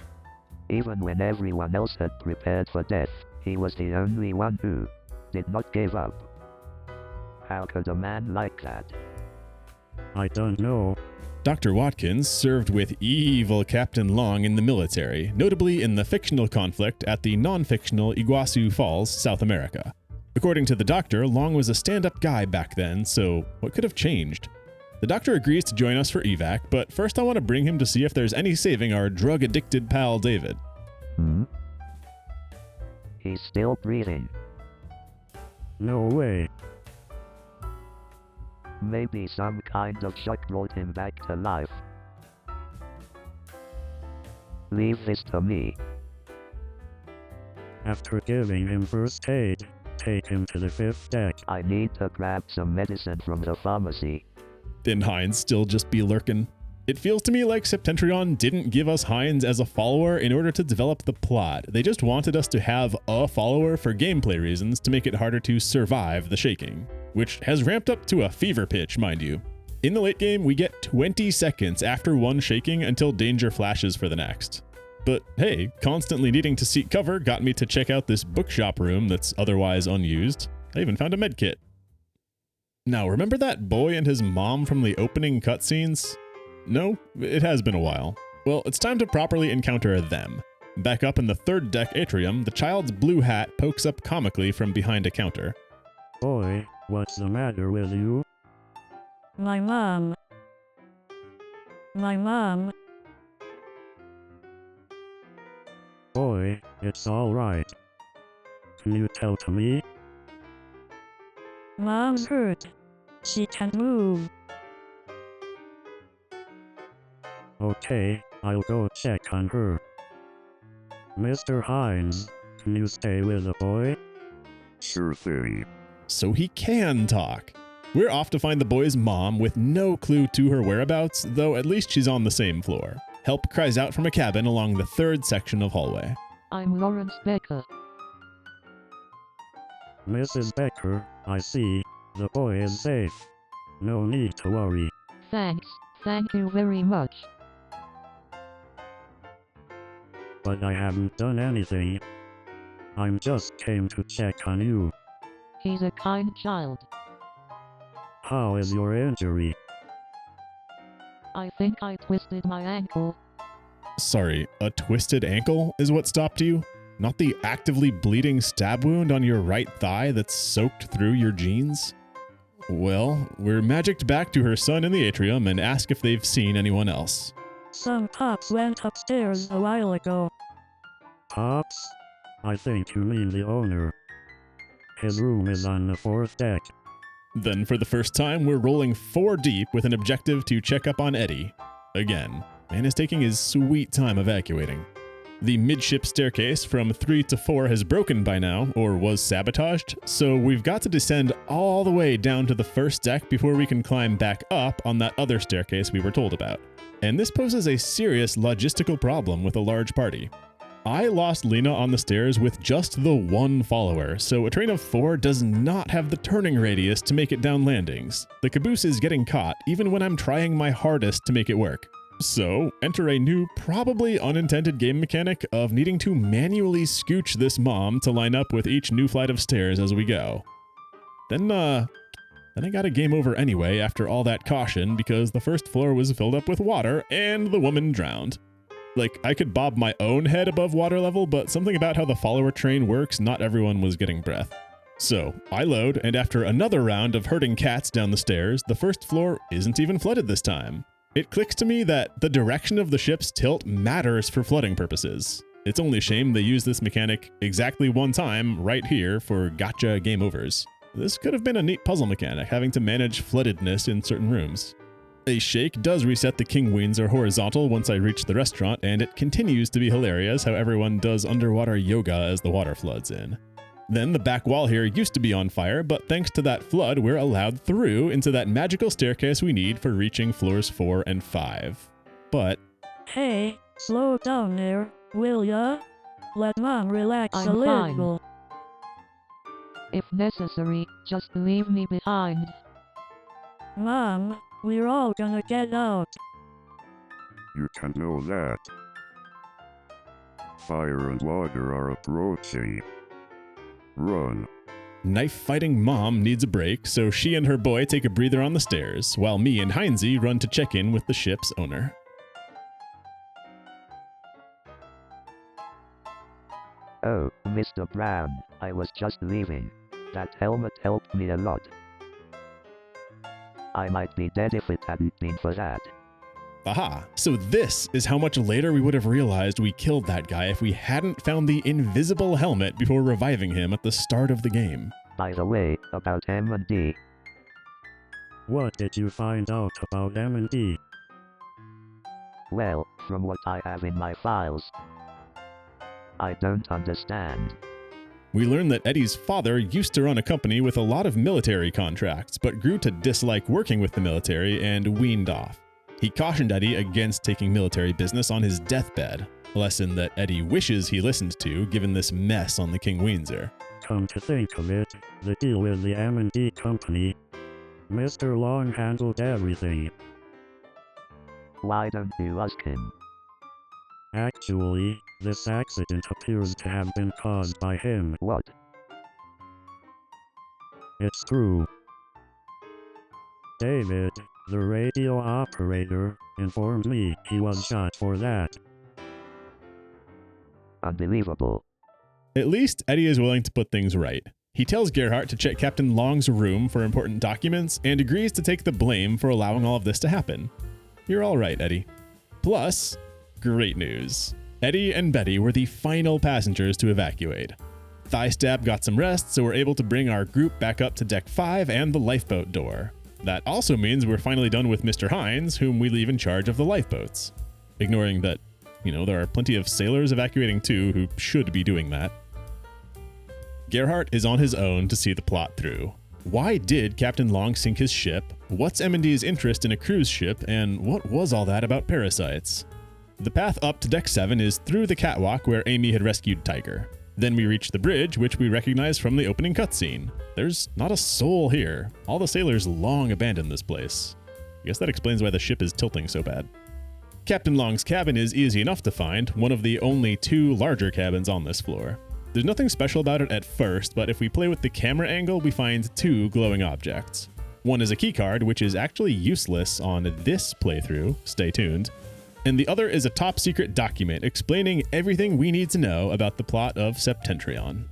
Even when everyone else had prepared for death, he was the only one who did not give up. How could a man like that? I don't know. Dr. Watkins served with evil Captain Long in the military, notably in the fictional conflict at the non-fictional Iguazu Falls, South America. According to the doctor, Long was a stand-up guy back then, so what could have changed? The doctor agrees to join us for evac, but first I want to bring him to see if there's any saving our drug-addicted pal David. He's still breathing. No way. Maybe some kind of shock brought him back to life. Leave this to me. After giving him first aid, take him to the 5th deck. I need to grab some medicine from the pharmacy. Then Hines still just be lurking. It feels to me like Septentrion didn't give us Hines as a follower in order to develop the plot. They just wanted us to have a follower for gameplay reasons to make it harder to survive the shaking, which has ramped up to a fever pitch, mind you. In the late game, we get 20 seconds after one shaking until danger flashes for the next. But hey, constantly needing to seek cover got me to check out this bookshop room that's otherwise unused. I even found a medkit. Now, remember that boy and his mom from the opening cutscenes? No, it has been a while. Well, it's time to properly encounter them. Back up in the third deck atrium, the child's blue hat pokes up comically from behind a counter. Boy, what's the matter with you? My mom. My mom. Boy, it's all right. Can you tell to me? Mom's hurt. She can't move. Okay, I'll go check on her. Mr. Hines, can you stay with the boy? Sure thing. So he can talk. We're off to find the boy's mom with no clue to her whereabouts, though at least she's on the same floor. Help cries out from a cabin along the third section of hallway. I'm Lawrence Becker. Mrs. Becker, I see. The boy is safe. No need to worry. Thanks. Thank you very much. But I haven't done anything. I'm just came to check on you. He's a kind child. How is your injury? I think I twisted my ankle. Sorry, a twisted ankle is what stopped you? Not the actively bleeding stab wound on your right thigh that's soaked through your jeans? Well, we're magicked back to her son in the atrium and ask if they've seen anyone else. Some cops went upstairs a while ago. Pops? I think you mean the owner. His room is on the 4th deck. Then for the first time, we're rolling 4 deep with an objective to check up on Eddie. Again, man is taking his sweet time evacuating. The midship staircase from 3 to 4 has broken by now, or was sabotaged, so we've got to descend all the way down to the 1st deck before we can climb back up on that other staircase we were told about. And this poses a serious logistical problem with a large party. I lost Lena on the stairs with just the one follower, so a train of 4 does not have the turning radius to make it down landings. The caboose is getting caught even when I'm trying my hardest to make it work. So, enter a new, probably unintended game mechanic of needing to manually scooch this mom to line up with each new flight of stairs as we go. Then I got a game over anyway after all that caution because the first floor was filled up with water and the woman drowned. Like, I could bob my own head above water level, but something about how the follower train works, not everyone was getting breath. So, I load, and after another round of herding cats down the stairs, the first floor isn't even flooded this time. It clicks to me that the direction of the ship's tilt matters for flooding purposes. It's only a shame they use this mechanic exactly one time right here for gotcha game overs. This could have been a neat puzzle mechanic, having to manage floodedness in certain rooms. A shake does reset the KingWeenzer horizontal once I reach the restaurant, and it continues to be hilarious how everyone does underwater yoga as the water floods in. Then the back wall here used to be on fire, but thanks to that flood, we're allowed through into that magical staircase we need for reaching floors 4 and 5. But... Hey, slow down there, will ya? Let Mom relax a little. If necessary, just leave me behind. Mom, we're all gonna get out. You can know that. Fire and water are approaching. Run. Knife-fighting Mom needs a break, so she and her boy take a breather on the stairs, while me and Heinzie run to check in with the ship's owner. Oh, Mr. Brown, I was just leaving. That helmet helped me a lot. I might be dead if it hadn't been for that. Aha! So this is how much later we would have realized we killed that guy if we hadn't found the invisible helmet before reviving him at the start of the game. By the way, about M&D. What did you find out about M&D? Well, from what I have in my files, I don't understand. We learn that Eddie's father used to run a company with a lot of military contracts, but grew to dislike working with the military and weaned off. He cautioned Eddie against taking military business on his deathbed, a lesson that Eddie wishes he listened to given this mess on the KingWeenzer. Come to think of it, the deal with the M&D company, Mr. Long handled everything. Why don't you ask him? Actually, this accident appears to have been caused by him. What? It's true. David, the radio operator, informed me he was shot for that. Unbelievable. At least Eddie is willing to put things right. He tells Gerhardt to check Captain Long's room for important documents and agrees to take the blame for allowing all of this to happen. You're all right, Eddie. Plus, great news. Eddie and Betty were the final passengers to evacuate. Thighstab got some rest, so we're able to bring our group back up to Deck 5 and the lifeboat door. That also means we're finally done with Mr. Hines, whom we leave in charge of the lifeboats. Ignoring that, there are plenty of sailors evacuating too who should be doing that. Gerhardt is on his own to see the plot through. Why did Captain Long sink his ship? What's M&D's interest in a cruise ship? And what was all that about parasites? The path up to Deck 7 is through the catwalk where Amy had rescued Tiger. Then we reach the bridge, which we recognize from the opening cutscene. There's not a soul here. All the sailors long abandoned this place. I guess that explains why the ship is tilting so bad. Captain Long's cabin is easy enough to find, one of the only 2 larger cabins on this floor. There's nothing special about it at first, but if we play with the camera angle, we find 2 glowing objects. One is a keycard, which is actually useless on this playthrough, stay tuned, and the other is a top secret document explaining everything we need to know about the plot of Septentrion.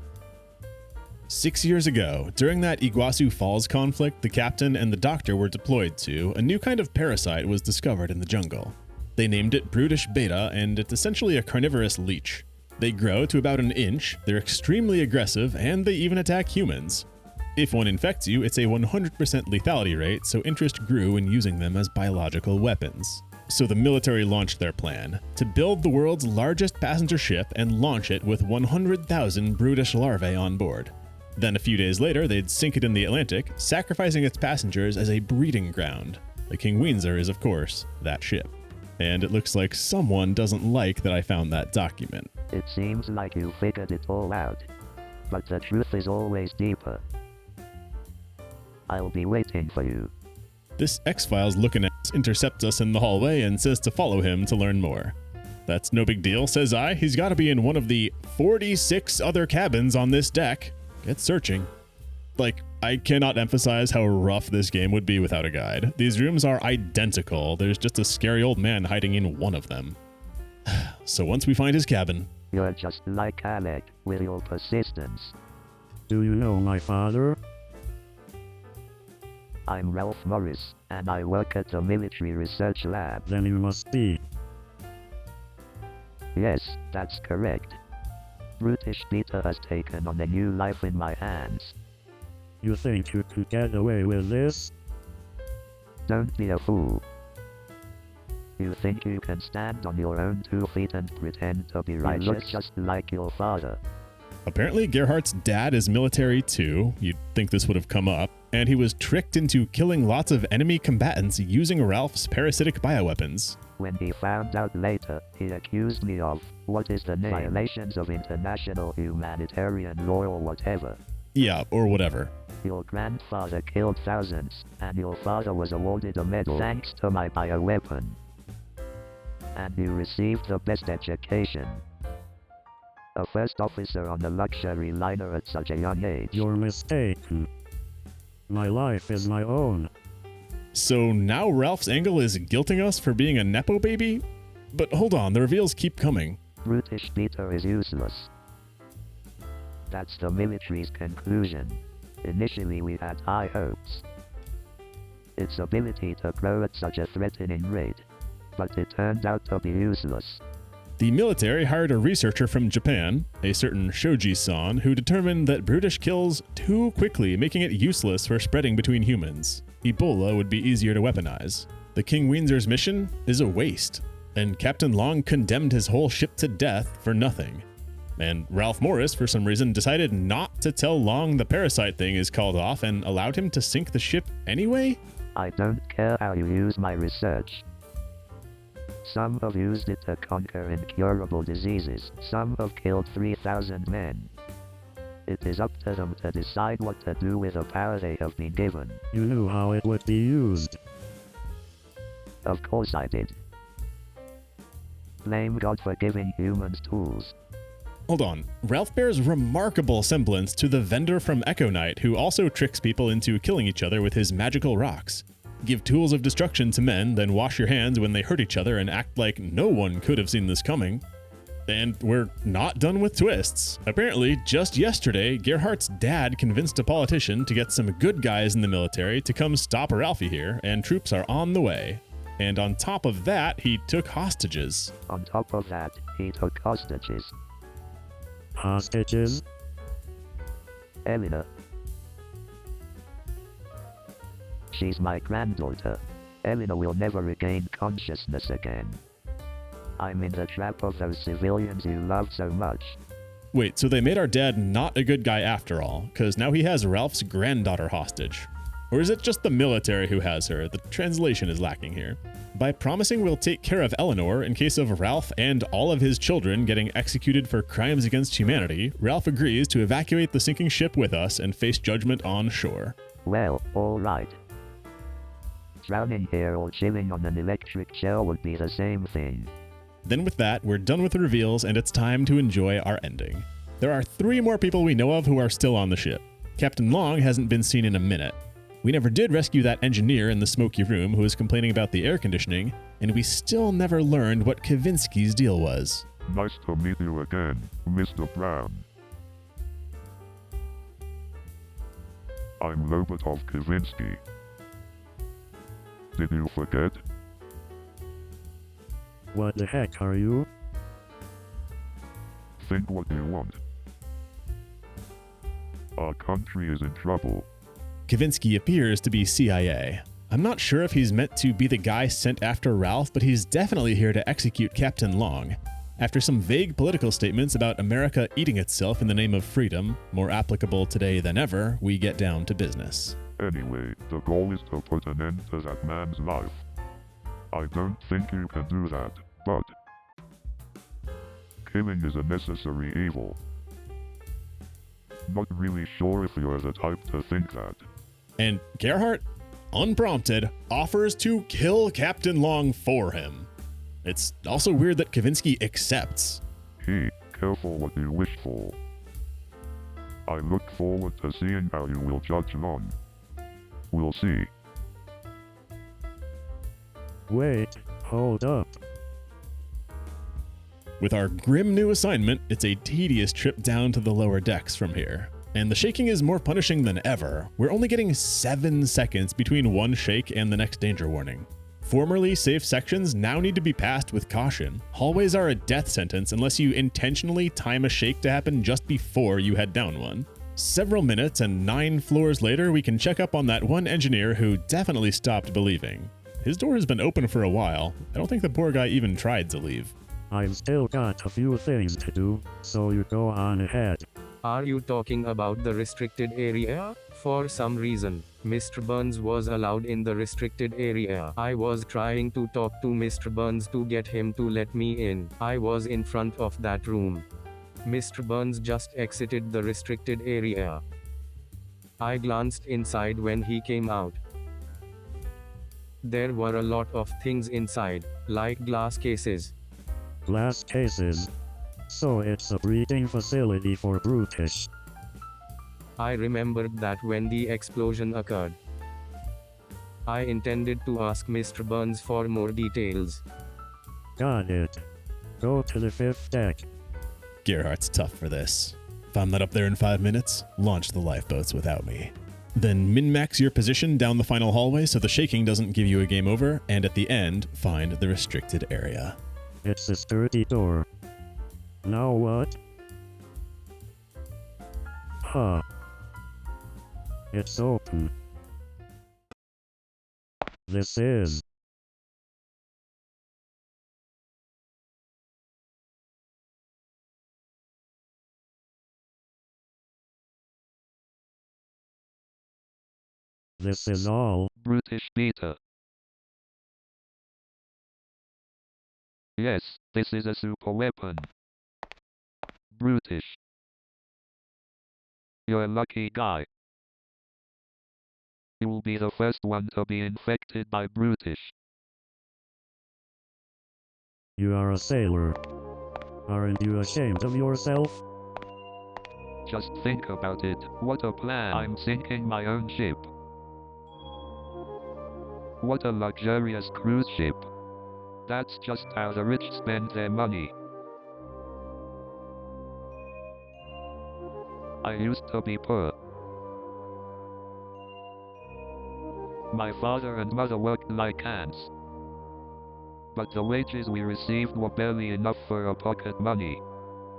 6 years ago, during that Iguazu Falls conflict the captain and the doctor were deployed to, a new kind of parasite was discovered in the jungle. They named it Brutish Beta, and it's essentially a carnivorous leech. They grow to about an inch, they're extremely aggressive, and they even attack humans. If one infects you, it's a 100% lethality rate, so interest grew in using them as biological weapons. So the military launched their plan, to build the world's largest passenger ship and launch it with 100,000 brutish larvae on board. Then a few days later, they'd sink it in the Atlantic, sacrificing its passengers as a breeding ground. The KingWeenzer is, of course, that ship. And it looks like someone doesn't like that I found that document. It seems like you figured it all out. But the truth is always deeper. I'll be waiting for you. This X-Files looking ass intercepts us in the hallway and says to follow him to learn more. That's no big deal, says I. He's got to be in one of the 46 other cabins on this deck. Get searching. I cannot emphasize how rough this game would be without a guide. These rooms are identical. There's just a scary old man hiding in one of them. So once we find his cabin... You're just like Alec, with your persistence. Do you know my father? I'm Ralph Morris, and I work at the military research lab. Then you must be. Yes, that's correct. Brutish Beta has taken on a new life in my hands. You think you could get away with this? Don't be a fool. You think you can stand on your own 2 feet and pretend to be righteous? You look just like your father. Apparently Gerhardt's dad is military too, you'd think this would have come up, and he was tricked into killing lots of enemy combatants using Ralph's parasitic bioweapons. When he found out later, he accused me of, what is the name? Violations of international humanitarian law or whatever. Yeah, or whatever. Your grandfather killed thousands, and your father was awarded a medal thanks to my bioweapon. And you received the best education. A first officer on a luxury liner at such a young age. You're mistaken. My life is my own. So now Ralph's angle is guilting us for being a nepo baby? But hold on, the reveals keep coming. Brutish Beta is useless. That's the military's conclusion. Initially we had high hopes. Its ability to grow at such a threatening rate. But it turned out to be useless. The military hired a researcher from Japan, a certain Shoji-san, who determined that Brutish kills too quickly, making it useless for spreading between humans. Ebola would be easier to weaponize. The KingWeenzer's mission is a waste, and Captain Long condemned his whole ship to death for nothing. And Ralph Morris, for some reason, decided not to tell Long the parasite thing is called off and allowed him to sink the ship anyway? I don't care how you use my research. Some have used it to conquer incurable diseases. Some have killed 3,000 men. It is up to them to decide what to do with the power they have been given. You knew how it would be used. Of course I did. Blame God for giving humans tools. Hold on. Ralph bears remarkable semblance to the vendor from Echo Knight who also tricks people into killing each other with his magical rocks. Give tools of destruction to men, then wash your hands when they hurt each other and act like no one could have seen this coming. And we're not done with twists. Apparently, just yesterday, Gerhardt's dad convinced a politician to get some good guys in the military to come stop Ralphie here, and troops are on the way. And on top of that, he took hostages. On top of that, he took hostages. Hostages? Elena. She's my granddaughter. Elena will never regain consciousness again. I'm in the trap of those civilians you love so much. Wait, so they made our dad not a good guy after all, because now he has Ralph's granddaughter hostage. Or is it just the military who has her? The translation is lacking here. By promising we'll take care of Eleanor in case of Ralph and all of his children getting executed for crimes against humanity, Ralph agrees to evacuate the sinking ship with us and face judgment on shore. Well, alright. Drowning here or chilling on an electric shell would be the same thing. Then with that, we're done with the reveals and it's time to enjoy our ending. There are 3 more people we know of who are still on the ship. Captain Long hasn't been seen in a minute. We never did rescue that engineer in the smoky room who was complaining about the air conditioning, and we still never learned what Kavinsky's deal was. Nice to meet you again, Mr. Brown. I'm Lobotov Kavinsky. Did you forget? What the heck are you? Think what you want. Our country is in trouble. Kavinsky appears to be CIA. I'm not sure if he's meant to be the guy sent after Ralph, but he's definitely here to execute Captain Long. After some vague political statements about America eating itself in the name of freedom, more applicable today than ever, we get down to business. Anyway, the goal is to put an end to that man's life. I don't think you can do that, but killing is a necessary evil. Not really sure if you're the type to think that. And Gerhardt, unprompted, offers to kill Captain Long for him. It's also weird that Kavinsky accepts. Hey, careful what you wish for. I look forward to seeing how you will judge Long. We'll see. Wait, hold up. With our grim new assignment, it's a tedious trip down to the lower decks from here. And the shaking is more punishing than ever. We're only getting 7 seconds between one shake and the next danger warning. Formerly safe sections now need to be passed with caution. Hallways are a death sentence unless you intentionally time a shake to happen just before you head down one. Several minutes and 9 floors later, we can check up on that one engineer who definitely stopped believing. His door has been open for a while. I don't think the poor guy even tried to leave. I've still got a few things to do, so you go on ahead. Are you talking about the restricted area? For some reason, Mr. Burns was allowed in the restricted area. I was trying to talk to Mr. Burns to get him to let me in. I was in front of that room. Mr. Burns just exited the restricted area. I glanced inside when he came out. There were a lot of things inside, like glass cases. Glass cases. So it's a breeding facility for brutish. I remembered that when the explosion occurred. I intended to ask Mr. Burns for more details. Got it. Go to the 5th deck. Gerhardt's tough for this. If I'm not up there in 5 minutes, launch the lifeboats without me. Then min-max your position down the final hallway so the shaking doesn't give you a game over, and at the end, find the restricted area. It's a sturdy door. Now what? Huh. It's open. This is... This is all. Brutish beta. Yes, this is a super weapon. Brutish. You're a lucky guy. You will be the first one to be infected by Brutish. You are a sailor. Aren't you ashamed of yourself? Just think about it. What a plan. I'm sinking my own ship. What a luxurious cruise ship. That's just how the rich spend their money. I used to be poor. My father and mother worked like ants. But the wages we received were barely enough for our pocket money.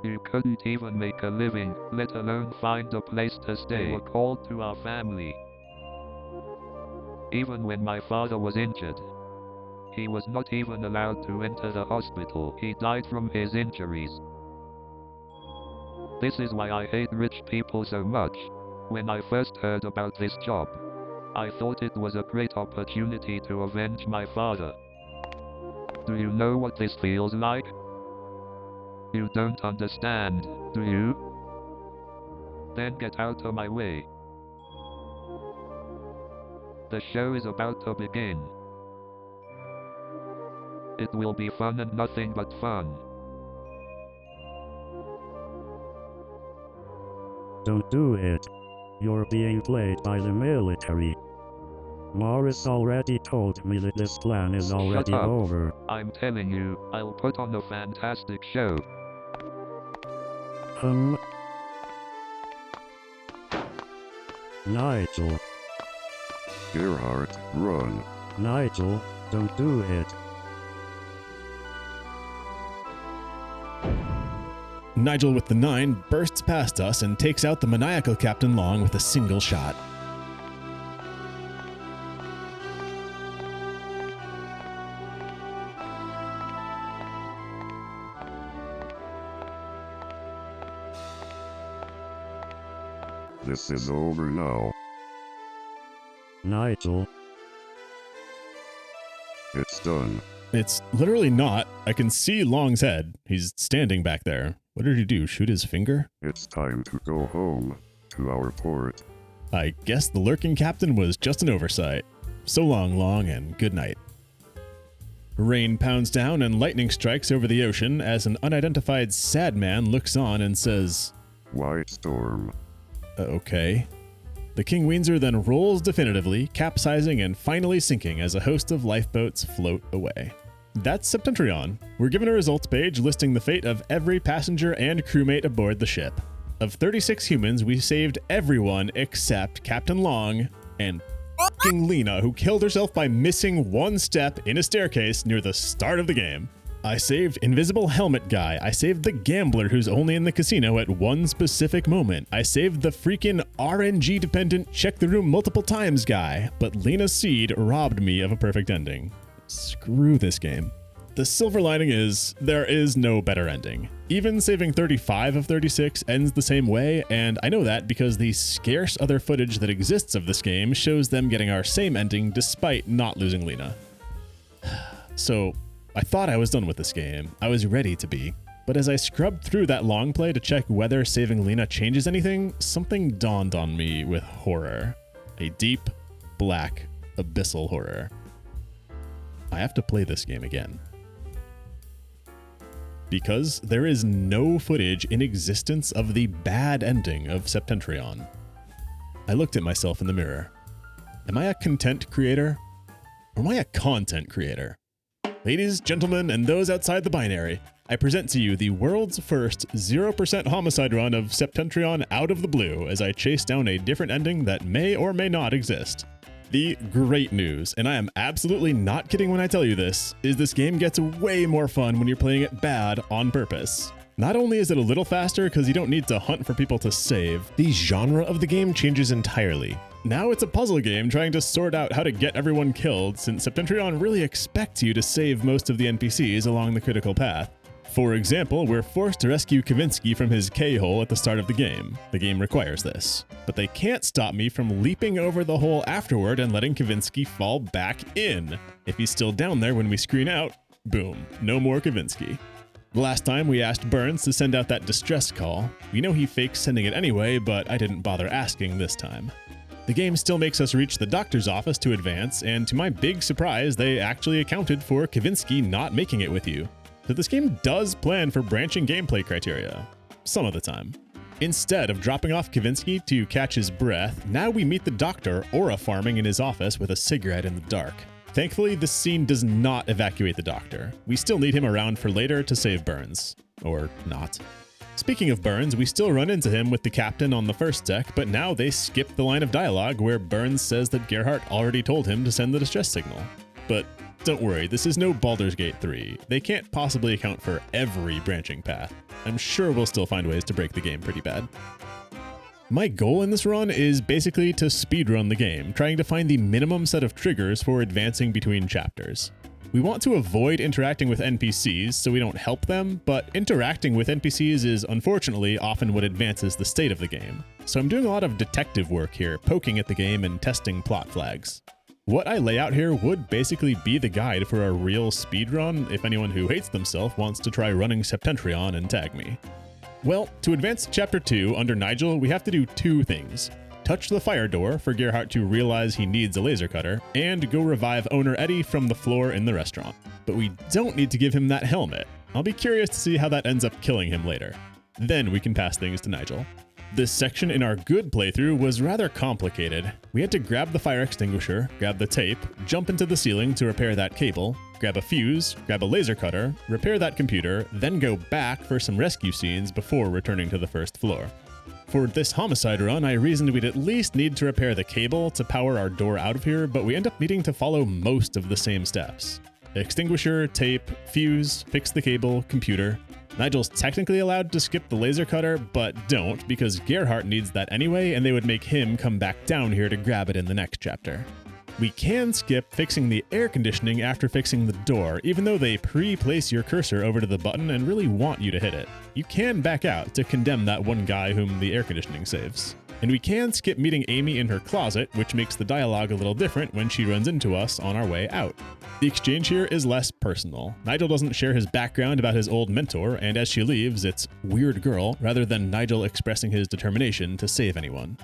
You couldn't even make a living, let alone find a place to stay. We were called to our family. Even when my father was injured, he was not even allowed to enter the hospital. He died from his injuries. This is why I hate rich people so much. When I first heard about this job, I thought it was a great opportunity to avenge my father. Do you know what this feels like? You don't understand, do you? Then get out of my way. The show is about to begin. It will be fun and nothing but fun. Don't do it. You're being played by the military. Morris already told me that this plan is already Shut up. over. I'm telling you, I'll put on a fantastic show. Nigel. Gerhardt, run. Nigel, don't do it. Nigel with the 9 bursts past us and takes out the maniacal Captain Long with a single shot. This is over now. Nigel. It's done. It's literally not. I can see Long's head. He's standing back there. What did he do? Shoot his finger? It's time to go home, to our port. I guess the lurking captain was just an oversight. So long, Long, and good night. Rain pounds down and lightning strikes over the ocean as an unidentified sad man looks on and says, White storm. Okay. The KingWeenzer then rolls definitively, capsizing and finally sinking as a host of lifeboats float away. That's Septentrion. We're given a results page listing the fate of every passenger and crewmate aboard the ship. Of 36 humans, we saved everyone except Captain Long and f***ing Lena, who killed herself by missing one step in a staircase near the start of the game. I saved Invisible Helmet Guy. I saved the gambler who's only in the casino at one specific moment. I saved the freaking RNG dependent check the room multiple times guy. But Lena's seed robbed me of a perfect ending. Screw this game. The silver lining is, there is no better ending. Even saving 35 of 36 ends the same way, and I know that because the scarce other footage that exists of this game shows them getting our same ending despite not losing Lena. So, I thought I was done with this game. I was ready to be. But as I scrubbed through that long play to check whether saving Lena changes anything, something dawned on me with horror. A deep, black, abyssal horror. I have to play this game again. Because there is no footage in existence of the bad ending of Septentrion. I looked at myself in the mirror. Am I a content creator? Or am I a content creator? Ladies, gentlemen, and those outside the binary, I present to you the world's first 0% homicide run of Septentrion out of the blue as I chase down a different ending that may or may not exist. The great news, and I am absolutely not kidding when I tell you this, is this game gets way more fun when you're playing it bad on purpose. Not only is it a little faster because you don't need to hunt for people to save, the genre of the game changes entirely. Now it's a puzzle game trying to sort out how to get everyone killed, since Septentrion really expects you to save most of the NPCs along the critical path. For example, we're forced to rescue Kavinsky from his K-hole at the start of the game. The game requires this. But they can't stop me from leaping over the hole afterward and letting Kavinsky fall back in. If he's still down there when we screen out, boom, no more Kavinsky. Last time we asked Burns to send out that distress call. We know he fakes sending it anyway, but I didn't bother asking this time. The game still makes us reach the doctor's office to advance, and to my big surprise, they actually accounted for Kavinsky not making it with you. So this game does plan for branching gameplay criteria. Some of the time. Instead of dropping off Kavinsky to catch his breath, now we meet the doctor aura farming in his office with a cigarette in the dark. Thankfully, this scene does not evacuate the doctor. We still need him around for later to save Burns. Or not. Speaking of Burns, we still run into him with the captain on the first deck, but now they skip the line of dialogue where Burns says that Gerhardt already told him to send the distress signal. But don't worry, this is no Baldur's Gate 3. They can't possibly account for every branching path. I'm sure we'll still find ways to break the game pretty bad. My goal in this run is basically to speedrun the game, trying to find the minimum set of triggers for advancing between chapters. We want to avoid interacting with NPCs so we don't help them, but interacting with NPCs is unfortunately often what advances the state of the game. So I'm doing a lot of detective work here, poking at the game and testing plot flags. What I lay out here would basically be the guide for a real speedrun if anyone who hates themselves wants to try running Septentrion and tag me. Well, to advance to Chapter 2 under Nigel, we have to do two things. Touch the fire door for Gerhardt to realize he needs a laser cutter, and go revive owner Eddie from the floor in the restaurant. But we don't need to give him that helmet. I'll be curious to see how that ends up killing him later. Then we can pass things to Nigel. This section in our good playthrough was rather complicated. We had to grab the fire extinguisher, grab the tape, jump into the ceiling to repair that cable, grab a fuse, grab a laser cutter, repair that computer, then go back for some rescue scenes before returning to the first floor. For this homicide run, I reasoned we'd at least need to repair the cable to power our door out of here, but we end up needing to follow most of the same steps. Extinguisher, tape, fuse, fix the cable, computer. Nigel's technically allowed to skip the laser cutter, but don't because Gerhardt needs that anyway, and they would make him come back down here to grab it in the next chapter. We can skip fixing the air conditioning after fixing the door, even though they pre-place your cursor over to the button and really want you to hit it. You can back out to condemn that one guy whom the air conditioning saves. And we can skip meeting Amy in her closet, which makes the dialogue a little different when she runs into us on our way out. The exchange here is less personal. Nigel doesn't share his background about his old mentor, and as she leaves, it's weird girl rather than Nigel expressing his determination to save anyone.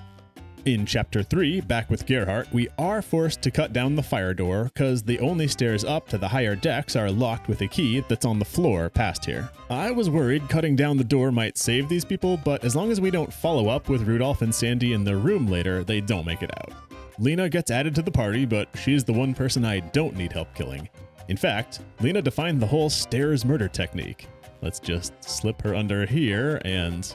In Chapter 3, back with Gerhardt, we are forced to cut down the fire door because the only stairs up to the higher decks are locked with a key that's on the floor past here. I was worried cutting down the door might save these people, but as long as we don't follow up with Rudolph and Sandy in their room later, they don't make it out. Lena gets added to the party, but she's the one person I don't need help killing. In fact, Lena defined the whole stairs murder technique. Let's just slip her under here and...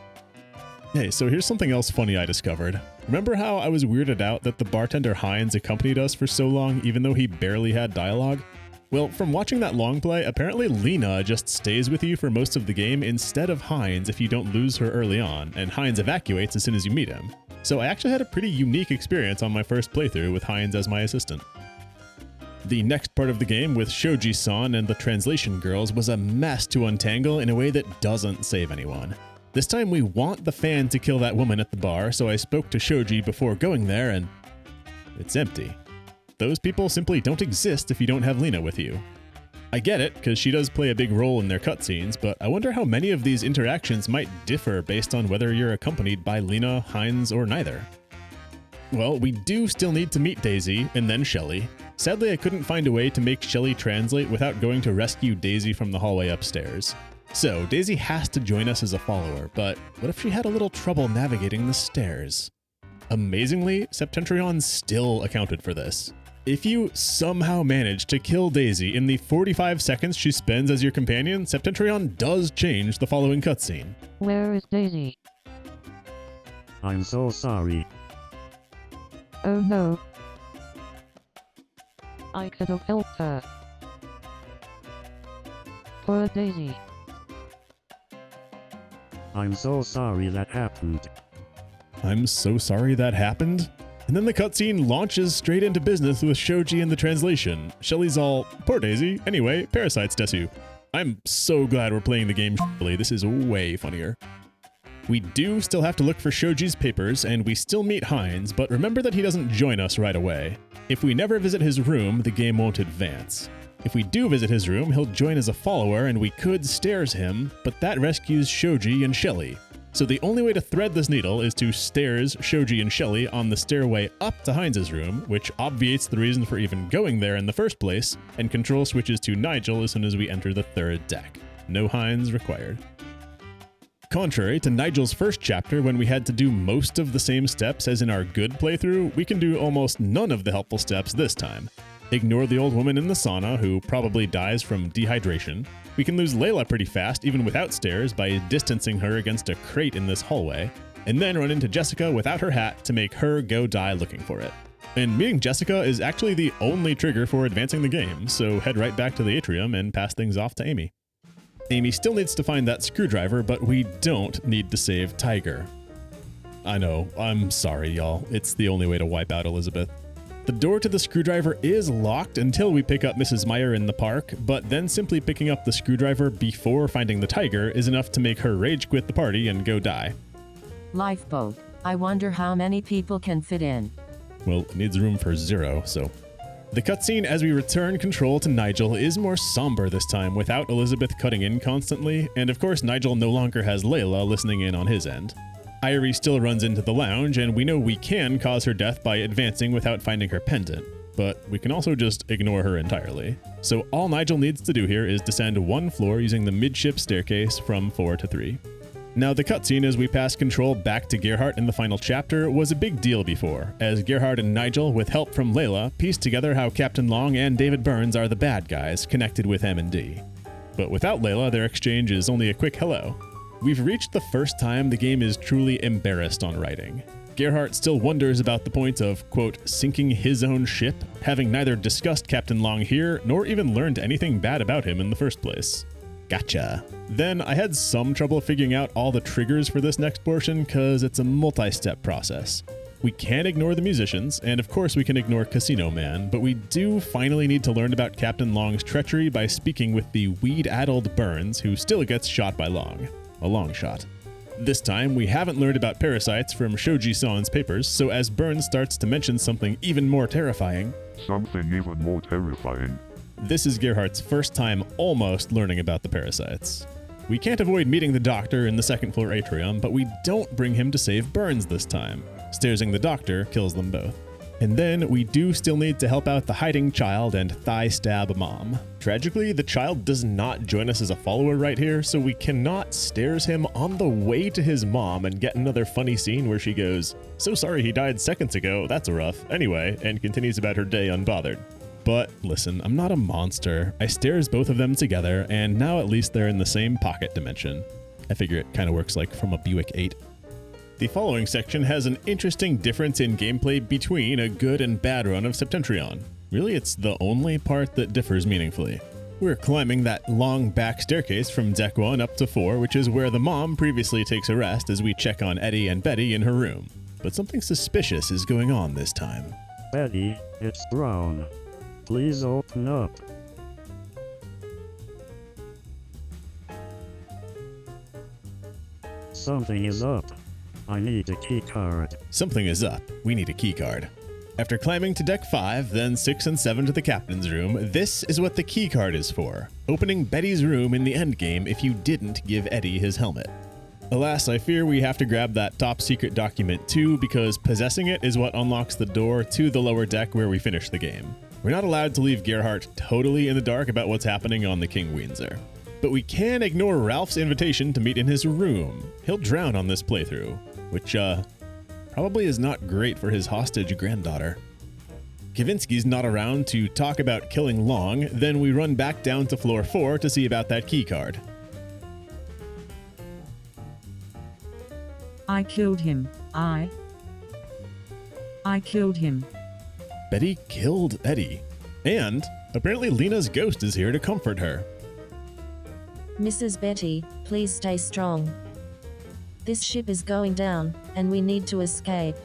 Hey, so here's something else funny I discovered. Remember how I was weirded out that the bartender Hines accompanied us for so long even though he barely had dialogue? Well, from watching that long play, apparently Lena just stays with you for most of the game instead of Hines if you don't lose her early on, and Hines evacuates as soon as you meet him. So I actually had a pretty unique experience on my first playthrough with Hines as my assistant. The next part of the game with Shoji-san and the translation girls was a mess to untangle in a way that doesn't save anyone. This time we want the fan to kill that woman at the bar, so I spoke to Shoji before going there and it's empty. Those people simply don't exist if you don't have Lena with you. I get it, because she does play a big role in their cutscenes, but I wonder how many of these interactions might differ based on whether you're accompanied by Lena, Hines, or neither. Well, we do still need to meet Daisy, and then Shelly. Sadly, I couldn't find a way to make Shelly translate without going to rescue Daisy from the hallway upstairs. So, Daisy has to join us as a follower, but what if she had a little trouble navigating the stairs? Amazingly, Septentrion still accounted for this. If you somehow manage to kill Daisy in the 45 seconds she spends as your companion, Septentrion does change the following cutscene. Where is Daisy? I'm so sorry. Oh no. I could have helped her. Poor Daisy. I'm so sorry that happened. I'm so sorry that happened? And then the cutscene launches straight into business with Shoji in the translation. Shelly's all, poor Daisy, anyway, parasites desu. I'm so glad we're playing the game shitly. This is way funnier. We do still have to look for Shoji's papers, and we still meet Hines, but remember that he doesn't join us right away. If we never visit his room, the game won't advance. If we do visit his room, he'll join as a follower, and we could stairs him, but that rescues Shoji and Shelly. So the only way to thread this needle is to stairs Shoji and Shelly on the stairway up to Hines' room, which obviates the reason for even going there in the first place, and control switches to Nigel as soon as we enter the third deck. No Hines required. Contrary to Nigel's first chapter, when we had to do most of the same steps as in our good playthrough, we can do almost none of the helpful steps this time. Ignore the old woman in the sauna, who probably dies from dehydration. We can lose Layla pretty fast, even without stairs, by distancing her against a crate in this hallway, and then run into Jessica without her hat to make her go die looking for it. And meeting Jessica is actually the only trigger for advancing the game, so head right back to the atrium and pass things off to Amy. Amy still needs to find that screwdriver, but we don't need to save Tiger. I know, I'm sorry y'all, it's the only way to wipe out Elizabeth. The door to the screwdriver is locked until we pick up Mrs. Meyer in the park, but then simply picking up the screwdriver before finding the tiger is enough to make her rage quit the party and go die. Lifeboat. I wonder how many people can fit in. Well, it needs room for 0, so... The cutscene as we return control to Nigel is more somber this time, without Elizabeth cutting in constantly, and of course Nigel no longer has Layla listening in on his end. Irie still runs into the lounge, and we know we can cause her death by advancing without finding her pendant, but we can also just ignore her entirely. So all Nigel needs to do here is descend 1 floor using the midship staircase from 4 to 3. Now the cutscene as we pass control back to Gerhardt in the final chapter was a big deal before, as Gerhardt and Nigel, with help from Layla, pieced together how Captain Long and David Burns are the bad guys connected with M&D. But without Layla, their exchange is only a quick hello. We've reached the first time the game is truly embarrassed on writing. Gerhardt still wonders about the point of, quote, sinking his own ship, having neither discussed Captain Long here, nor even learned anything bad about him in the first place. Gotcha. Then I had some trouble figuring out all the triggers for this next portion because it's a multi-step process. We can ignore the musicians, and of course we can ignore Casino Man, but we do finally need to learn about Captain Long's treachery by speaking with the weed-addled Burns, who still gets shot by Long. A long shot. This time, we haven't learned about parasites from Shoji-san's papers, so as Burns starts to mention something even more terrifying... Something even more terrifying. This is Gerhardt's first time almost learning about the parasites. We can't avoid meeting the doctor in the 2nd floor atrium, but we don't bring him to save Burns this time. Staring the doctor kills them both. And then we do still need to help out the hiding child and thigh stab mom. Tragically, the child does not join us as a follower right here, so we cannot stairs him on the way to his mom and get another funny scene where she goes, "So sorry he died seconds ago, that's rough. Anyway," and continues about her day unbothered. But listen, I'm not a monster. I stairs both of them together, and now at least they're in the same pocket dimension. I figure it kind of works like from a Buick 8. The following section has an interesting difference in gameplay between a good and bad run of Septentrion. Really, it's the only part that differs meaningfully. We're climbing that long back staircase from deck 1 up to 4, which is where the mom previously takes a rest as we check on Eddie and Betty in her room. But something suspicious is going on this time. Betty, it's Brown. Please open up. Something is up. I need a key card. Something is up. We need a key card. After climbing to deck 5, then 6 and 7 to the captain's room, this is what the key card is for. Opening Betty's room in the endgame if you didn't give Eddie his helmet. Alas, I fear we have to grab that top secret document too, because possessing it is what unlocks the door to the lower deck where we finish the game. We're not allowed to leave Gerhardt totally in the dark about what's happening on the KingWeenzer. But we can ignore Ralph's invitation to meet in his room. He'll drown on this playthrough, which, probably is not great for his hostage granddaughter. Kavinsky's not around to talk about killing Long, then we run back down to floor 4 to see about that key card. I killed him. I killed him. Betty killed Eddie. And apparently Lena's ghost is here to comfort her. Mrs. Betty, please stay strong. This ship is going down, and we need to escape.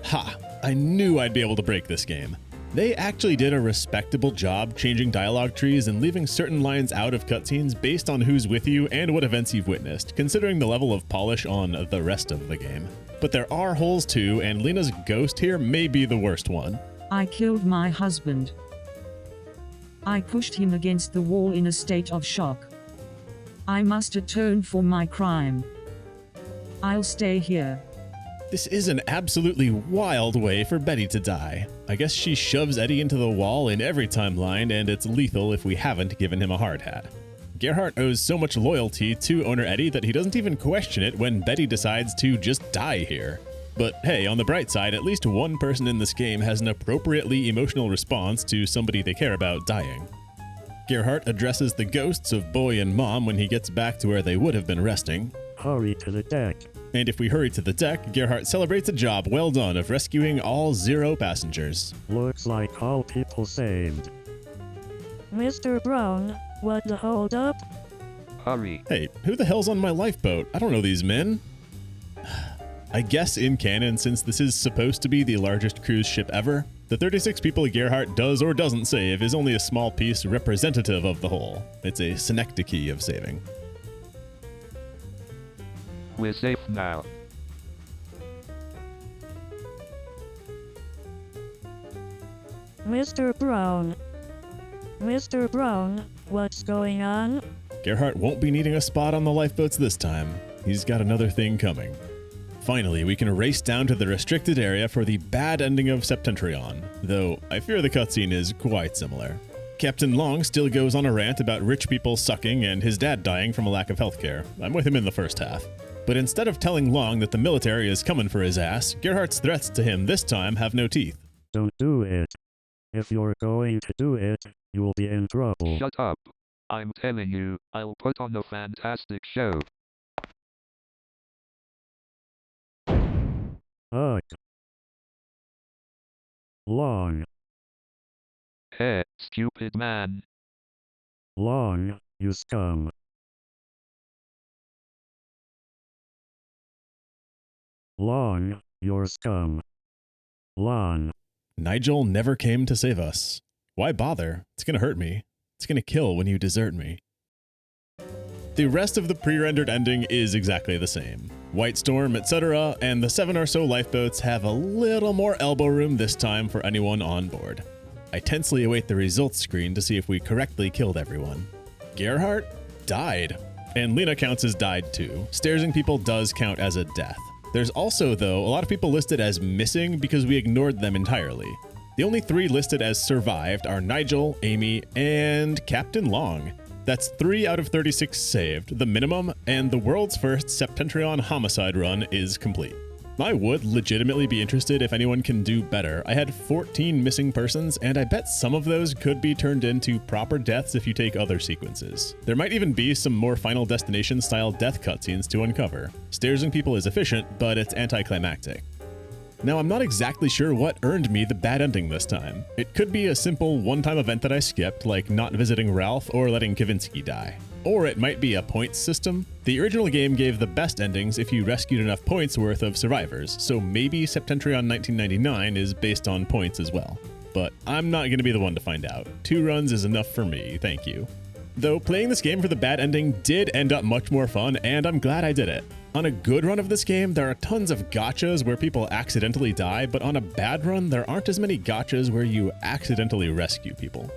Ha! I knew I'd be able to break this game. They actually did a respectable job changing dialogue trees and leaving certain lines out of cutscenes based on who's with you and what events you've witnessed, considering the level of polish on the rest of the game. But there are holes too, and Lena's ghost here may be the worst one. I killed my husband. I pushed him against the wall in a state of shock. I must atone for my crime. I'll stay here. This is an absolutely wild way for Betty to die. I guess she shoves Eddie into the wall in every timeline, and it's lethal if we haven't given him a hard hat. Gerhardt owes so much loyalty to owner Eddie that he doesn't even question it when Betty decides to just die here. But hey, on the bright side, at least one person in this game has an appropriately emotional response to somebody they care about dying. Gerhardt addresses the ghosts of Boy and Mom when he gets back to where they would have been resting. Hurry to the deck. And if we hurry to the deck, Gerhardt celebrates a job well done of rescuing all 0 passengers. Looks like all people saved. Mr. Brown, what the hold up? Hurry. Hey, who the hell's on my lifeboat? I don't know these men. I guess in canon, since this is supposed to be the largest cruise ship ever, the 36 people Gerhardt does or doesn't save is only a small piece representative of the whole. It's a synecdoche of saving. We're safe now. Mr. Brown. Mr. Brown, what's going on? Gerhardt won't be needing a spot on the lifeboats this time. He's got another thing coming. Finally, we can race down to the restricted area for the bad ending of Septentrion, though I fear the cutscene is quite similar. Captain Long still goes on a rant about rich people sucking and his dad dying from a lack of healthcare. I'm with him in the first half. But instead of telling Long that the military is coming for his ass, Gerhardt's threats to him this time have no teeth. Don't do it. If you're going to do it, you'll be in trouble. Shut up. I'm telling you, I'll put on a fantastic show. Ugh. Long. Hey, stupid man. Long, you scum. Long, you're scum. Long. Nigel never came to save us. Why bother? It's gonna hurt me. It's gonna kill when you desert me. The rest of the pre-rendered ending is exactly the same. White Storm, etc., and the 7 or so lifeboats have a little more elbow room this time for anyone on board. I tensely await the results screen to see if we correctly killed everyone. Gerhardt died. And Lena counts as died too. Staring people does count as a death. There's also, though, a lot of people listed as missing because we ignored them entirely. The only 3 listed as survived are Nigel, Amy, and Captain Long. That's 3 out of 36 saved, the minimum, and the world's first Septentrion homicide run is complete. I would legitimately be interested if anyone can do better. I had 14 missing persons, and I bet some of those could be turned into proper deaths if you take other sequences. There might even be some more Final Destination style death cutscenes to uncover. Staring people is efficient, but it's anticlimactic. Now, I'm not exactly sure what earned me the bad ending this time. It could be a simple one-time event that I skipped, like not visiting Ralph or letting Kavinsky die. Or it might be a points system. The original game gave the best endings if you rescued enough points worth of survivors, so maybe Septentrion 1999 is based on points as well. But I'm not going to be the one to find out. 2 runs is enough for me, thank you. Though playing this game for the bad ending did end up much more fun, and I'm glad I did it. On a good run of this game, there are tons of gotchas where people accidentally die, but on a bad run, there aren't as many gotchas where you accidentally rescue people.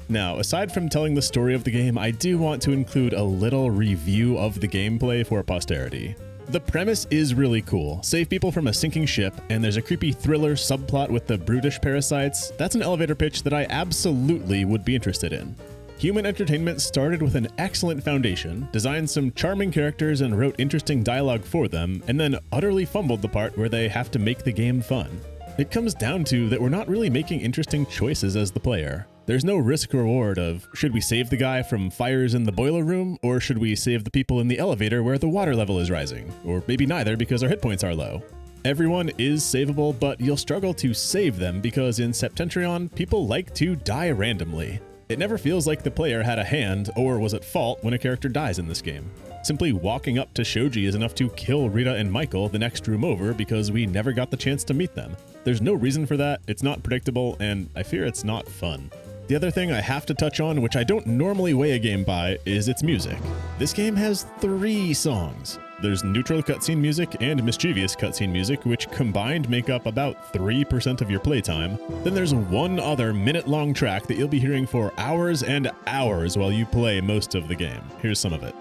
Now, aside from telling the story of the game, I do want to include a little review of the gameplay for posterity. The premise is really cool. Save people from a sinking ship, and there's a creepy thriller subplot with the brutish parasites. That's an elevator pitch that I absolutely would be interested in. Human Entertainment started with an excellent foundation, designed some charming characters and wrote interesting dialogue for them, and then utterly fumbled the part where they have to make the game fun. It comes down to that we're not really making interesting choices as the player. There's no risk reward of, should we save the guy from fires in the boiler room, or should we save the people in the elevator where the water level is rising? Or maybe neither because our hit points are low. Everyone is savable, but you'll struggle to save them because in Septentrion, people like to die randomly. It never feels like the player had a hand or was at fault when a character dies in this game. Simply walking up to Shoji is enough to kill Rita and Michael the next room over because we never got the chance to meet them. There's no reason for that, it's not predictable, and I fear it's not fun. The other thing I have to touch on, which I don't normally weigh a game by, is its music. This game has 3 songs. There's neutral cutscene music and mischievous cutscene music, which combined make up about 3% of your playtime. Then there's one other minute-long track that you'll be hearing for hours and hours while you play most of the game. Here's some of it.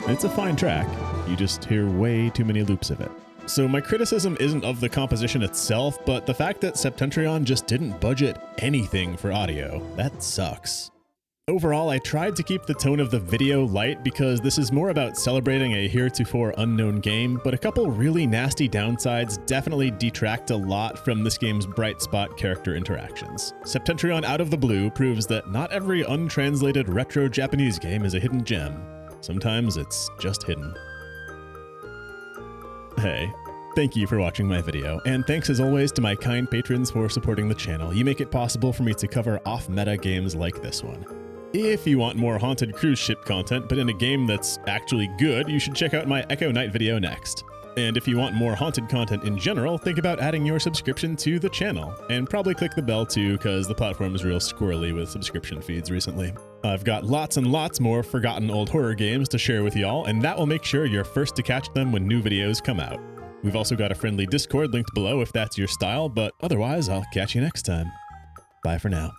It's a fine track. You just hear way too many loops of it. So my criticism isn't of the composition itself, but the fact that Septentrion just didn't budget anything for audio. That sucks. Overall, I tried to keep the tone of the video light because this is more about celebrating a heretofore unknown game, but a couple really nasty downsides definitely detract a lot from this game's bright spot character interactions. Septentrion out of the blue proves that not every untranslated retro Japanese game is a hidden gem. Sometimes it's just hidden. Hey, thank you for watching my video, and thanks as always to my kind patrons for supporting the channel. You make it possible for me to cover off-meta games like this one. If you want more Haunted Cruise Ship content, but in a game that's actually good, you should check out my Echo Night video next. And if you want more Haunted content in general, think about adding your subscription to the channel. And probably click the bell too, because the platform is real squirrely with subscription feeds recently. I've got lots and lots more forgotten old horror games to share with y'all, and that will make sure you're first to catch them when new videos come out. We've also got a friendly Discord linked below if that's your style, but otherwise I'll catch you next time. Bye for now.